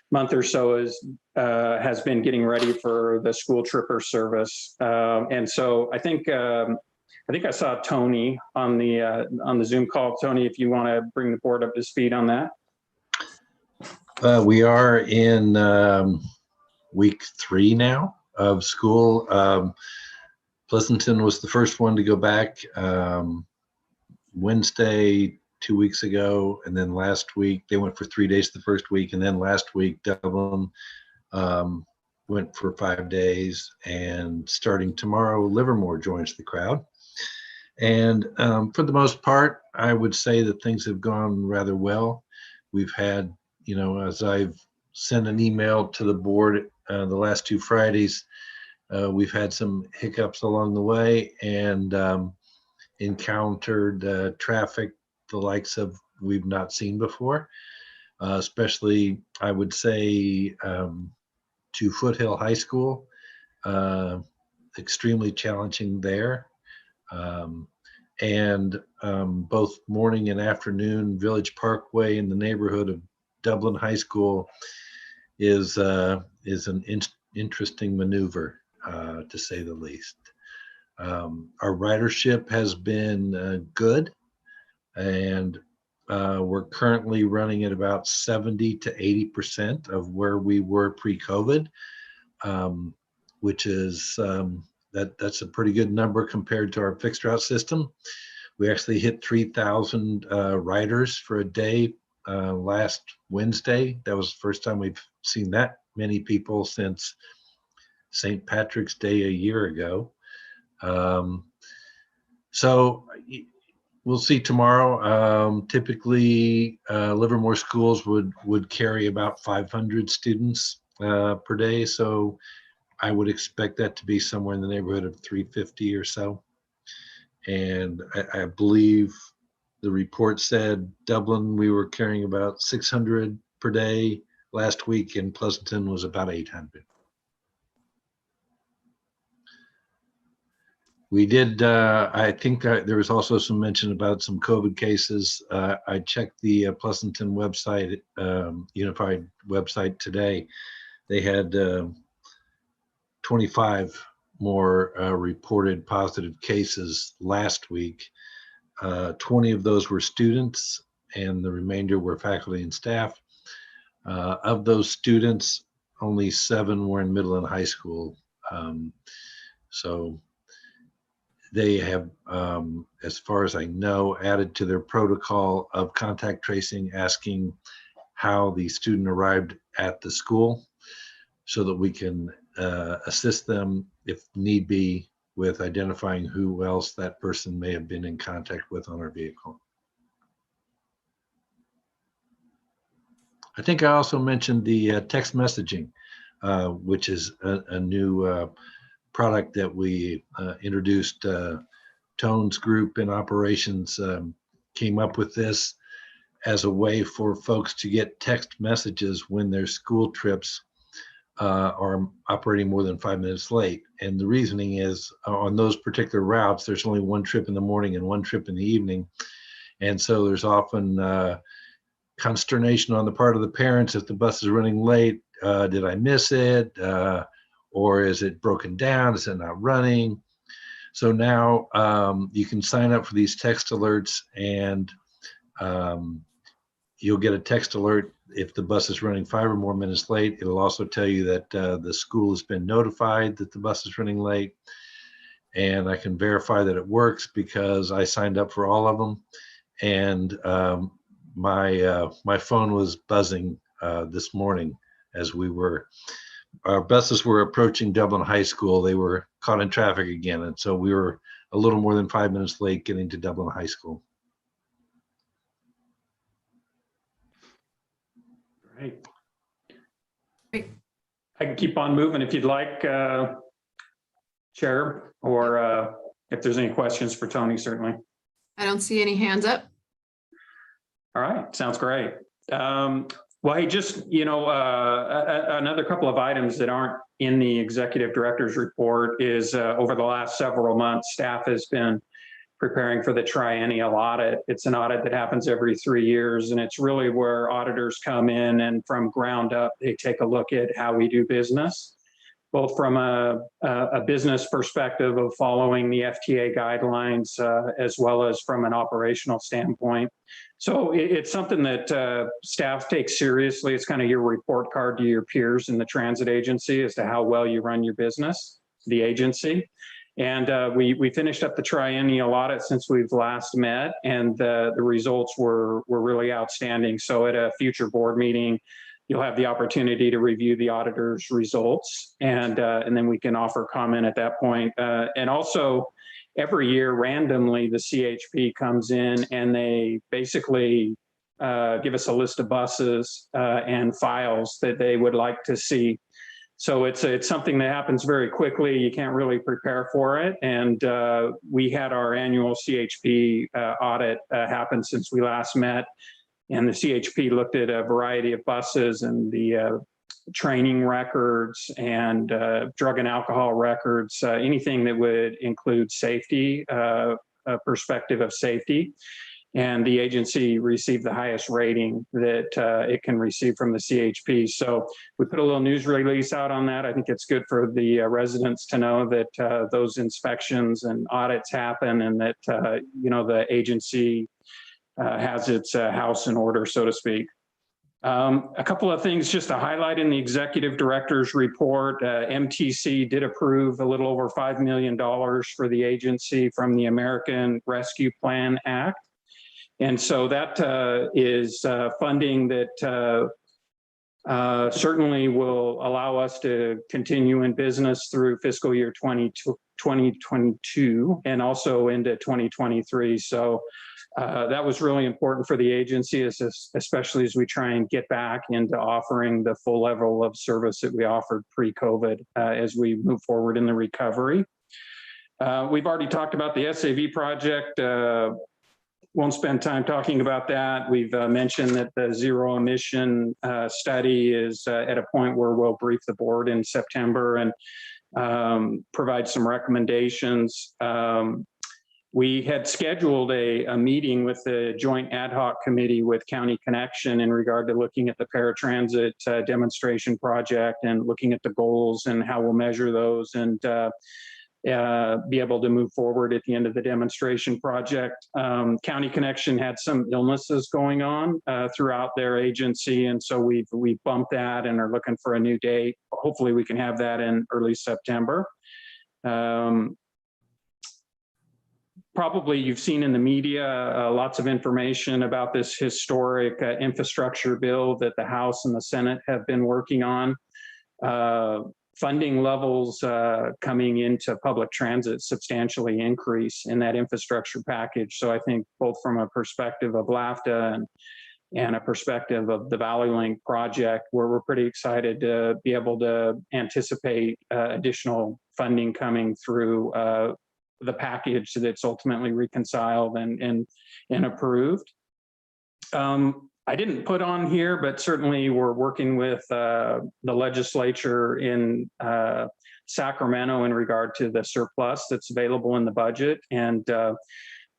month or so has been getting ready for the school tripper service. And so I think I saw Tony on the Zoom call. Tony, if you want to bring the board up to speed on that. We are in week 3 now of school. Pleasanton was the first one to go back Wednesday 2 weeks ago, and then last week they went for 3 days the first week, and then last week Dublin went for 5 days, and starting tomorrow Livermore joins the crowd. And for the most part, I would say that things have gone rather well. We've had, as I've sent an email to the board the last 2 Fridays, we've had some hiccups along the way, and encountered traffic the likes of we've not seen before, especially I would say to Foothill High School, extremely challenging there. And both morning and afternoon, Village Parkway in the neighborhood of Dublin High School is an interesting maneuver, to say the least. Our ridership has been good, and we're currently running at about 70 to 80% of where we were pre-COVID, which is that's a pretty good number compared to our fixed route system. We actually hit 3,000 riders for a day last Wednesday. That was the first time we've seen that many people since St. Patrick's Day a year ago. So we'll see tomorrow. Typically, Livermore schools would carry about 500 students per day. So I would expect that to be somewhere in the neighborhood of 350 or so. And I believe the report said Dublin, we were carrying about 600 per day last week, and Pleasanton was about 800. We did, I think there was also some mention about some COVID cases. I checked the Pleasanton website, unified website today. They had 25 more reported positive cases last week. 20 of those were students, and the remainder were faculty and staff. Of those students, only 7 were in middle and high school. So they have, as far as I know, added to their protocol of contact tracing, asking how the student arrived at the school so that we can assist them, if need be, with identifying who else that person may have been in contact with on our vehicle. I think I also mentioned the text messaging, which is a new product that we introduced. Tone's group in operations came up with this as a way for folks to get text messages when their school trips are operating more than 5 minutes late. And the reasoning is on those particular routes, there's only one trip in the morning and one trip in the evening. And so there's often consternation on the part of the parents if the bus is running late. Did I miss it? Or is it broken down? Is it not running? So now you can sign up for these text alerts, and you'll get a text alert if the bus is running 5 or more minutes late. It'll also tell you that the school has been notified that the bus is running late. And I can verify that it works because I signed up for all of them. And my phone was buzzing this morning as our buses were approaching Dublin High School. They were caught in traffic again. And so we were a little more than 5 minutes late getting to Dublin High School. Great. Great. I can keep on moving if you'd like, Chair, or if there's any questions for Tony, certainly. I don't see any hands up. All right, sounds great. Well, hey, just, another couple of items that aren't in the executive director's report is over the last several months, staff has been preparing for the triennial audit. It's an audit that happens every 3 years, and it's really where auditors come in and from ground up, they take a look at how we do business, both from a business perspective of following the FTA guidelines, as well as from an operational standpoint. So it's something that staff takes seriously. It's kind of your report card to your peers in the transit agency as to how well you run your business, the agency. And we finished up the triennial audit since we've last met, and the results were really outstanding. So at a future board meeting, you'll have the opportunity to review the auditor's results, and then we can offer comment at that point. And also, every year randomly, the CHP comes in and they basically give us a list of buses and files that they would like to see. So it's something that happens very quickly. You can't really prepare for it. And we had our annual CHP audit happen since we last met. And the CHP looked at a variety of buses and the training records and drug and alcohol records, anything that would include safety, a perspective of safety. And the agency received the highest rating that it can receive from the CHP. So we put a little news release out on that. I think it's good for the residents to know that those inspections and audits happen, and that the agency has its house in order, so to speak. A couple of things just to highlight in the executive director's report. MTC did approve a little over $5 million for the agency from the American Rescue Plan Act. And so that is funding that certainly will allow us to continue in business through fiscal year 2022 and also into 2023. So that was really important for the agency, especially as we try and get back into offering the full level of service that we offered pre-COVID as we move forward in the recovery. We've already talked about the SAV project. Won't spend time talking about that. We've mentioned that the zero emission study is at a point where we'll brief the board in September and provide some recommendations. We had scheduled a meeting with the joint ad hoc committee with County Connection in regard to looking at the paratransit demonstration project and looking at the goals and how we'll measure those and be able to move forward at the end of the demonstration project. County Connection had some illnesses going on throughout their agency, and so we've bumped that and are looking for a new date. Hopefully we can have that in early September. Probably you've seen in the media lots of information about this historic infrastructure bill that the House and the Senate have been working on. Funding levels coming into public transit substantially increase in that infrastructure package. So I think both from a perspective of LAVTA and a perspective of the Valley Link project, where we're pretty excited to be able to anticipate additional funding coming through the package that's ultimately reconciled and approved. I didn't put on here, but certainly we're working with the legislature in Sacramento in regard to the surplus that's available in the budget. And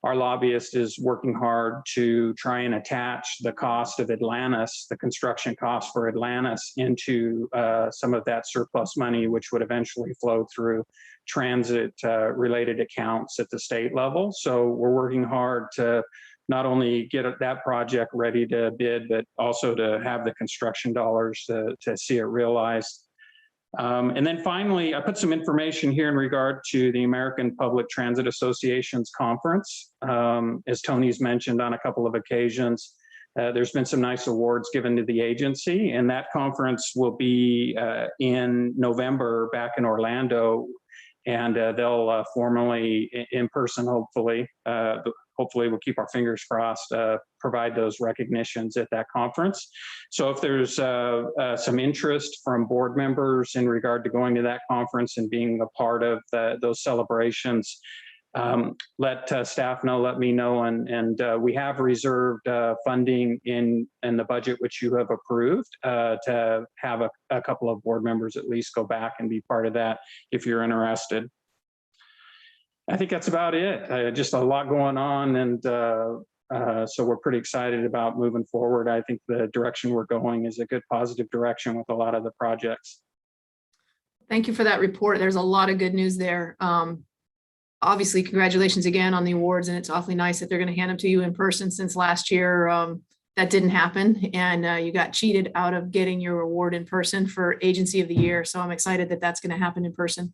our lobbyist is working hard to try and attach the cost of Atlantis, the construction cost for Atlantis, into some of that surplus money, which would eventually flow through transit related accounts at the state level. So we're working hard to not only get that project ready to bid, but also to have the construction dollars to see it realized. And then finally, I put some information here in regard to the American Public Transit Association's conference. As Tony's mentioned on a couple of occasions, there's been some nice awards given to the agency, and that conference will be in November back in Orlando, and they'll formally, in person, hopefully, we'll keep our fingers crossed, provide those recognitions at that conference. So if there's some interest from board members in regard to going to that conference and being a part of those celebrations, let staff know, let me know, and we have reserved funding in the budget which you have approved to have a couple of board members at least go back and be part of that if you're interested. I think that's about it. Just a lot going on, and so we're pretty excited about moving forward. I think the direction we're going is a good positive direction with a lot of the projects. Thank you for that report. There's a lot of good news there. Obviously, congratulations again on the awards, and it's awfully nice that they're going to hand them to you in person, since last year that didn't happen, and you got cheated out of getting your award in person for Agency of the Year. So I'm excited that that's going to happen in person.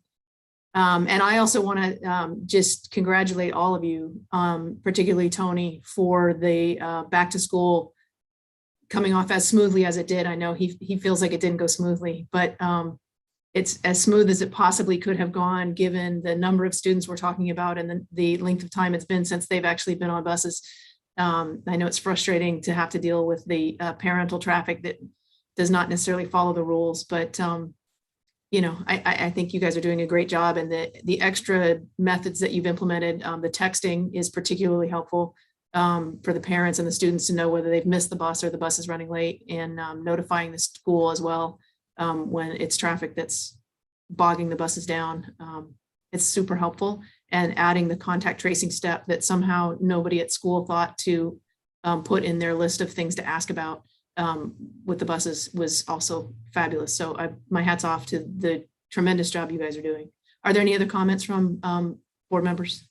And I also want to just congratulate all of you, particularly Tony, for the back to school coming off as smoothly as it did. I know he feels like it didn't go smoothly, but it's as smooth as it possibly could have gone, given the number of students we're talking about and the length of time it's been since they've actually been on buses. I know it's frustrating to have to deal with the parental traffic that does not necessarily follow the rules, but you know, I think you guys are doing a great job, and the extra methods that you've implemented, the texting is particularly helpful for the parents and the students to know whether they've missed the bus or the bus is running late, and notifying the school as well when it's traffic that's bogging the buses down. It's super helpful, and adding the contact tracing step that somehow nobody at school thought to put in their list of things to ask about with the buses was also fabulous. So my hat's off to the tremendous job you guys are doing. Are there any other comments from board members?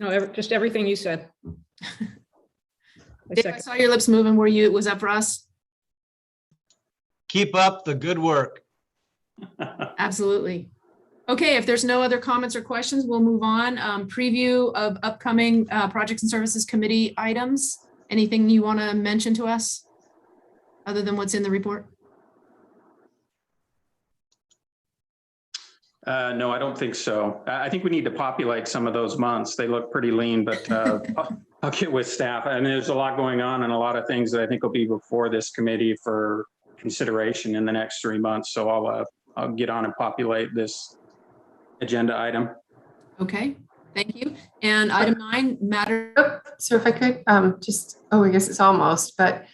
No, just everything you said. Dave, I saw your lips moving. Was that for us? Keep up the good work. Absolutely. Okay, if there's no other comments or questions, we'll move on. Preview of upcoming Projects and Services Committee items. Anything you want to mention to us other than what's in the report? No, I don't think so. I think we need to populate some of those months. They look pretty lean, but I'll get with staff. And there's a lot going on and a lot of things that I think will be before this committee for consideration in the next 3 months. So I'll get on and populate this agenda item. Okay, thank you. And item 9, matter. Oh, so if I could I guess it's almost, but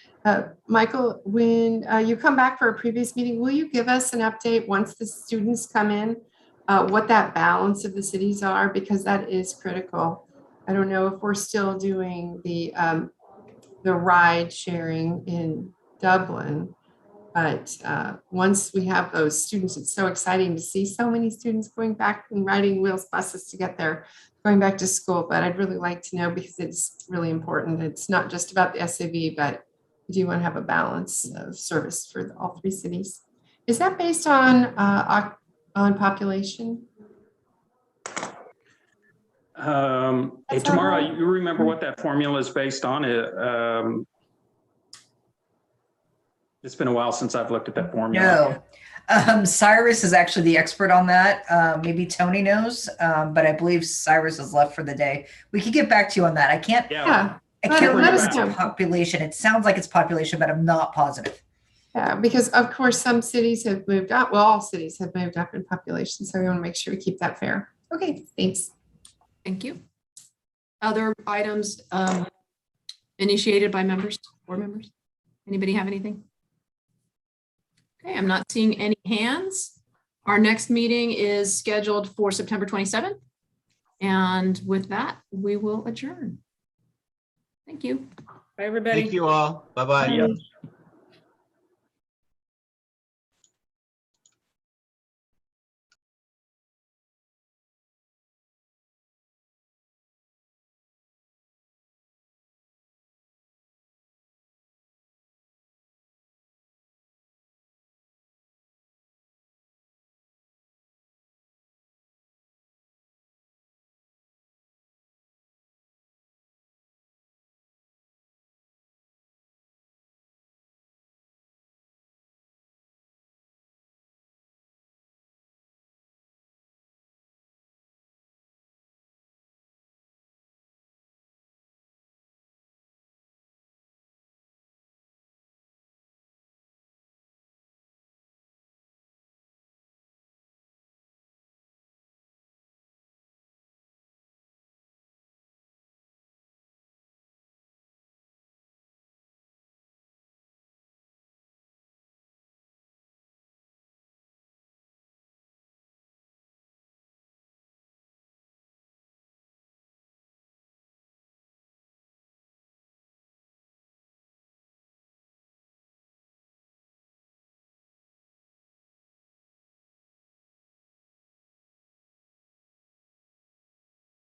Michael, when you come back for a previous meeting, will you give us an update once the students come in, what that balance of the cities are? Because that is critical. I don't know if we're still doing the ride sharing in Dublin, but once we have those students, it's so exciting to see so many students going back and riding wheels buses to get there, going back to school. But I'd really like to know, because it's really important. It's not just about the SAV, but we do want to have a balance of service for all 3 cities. Is that based on population? Hey, Tamara, you remember what that formula is based on? It's been a while since I've looked at that formula. No, Cyrus is actually the expert on that. Maybe Tony knows, but I believe Cyrus is left for the day. We could get back to you on that. I can't. Yeah. I can't let remember us if it's know. population. It sounds like it's population, but I'm not positive. Yeah, because of course some cities have moved up. Well, all cities have moved up in population, so we want to make sure we keep that fair. Okay, thanks. Thank you. Other items initiated by board members? Anybody have anything? Okay, I'm not seeing any hands. Our next meeting is scheduled for September 27th. And with that, we will adjourn. Thank you. Bye, everybody. Thank you all. Bye-bye. Yeah.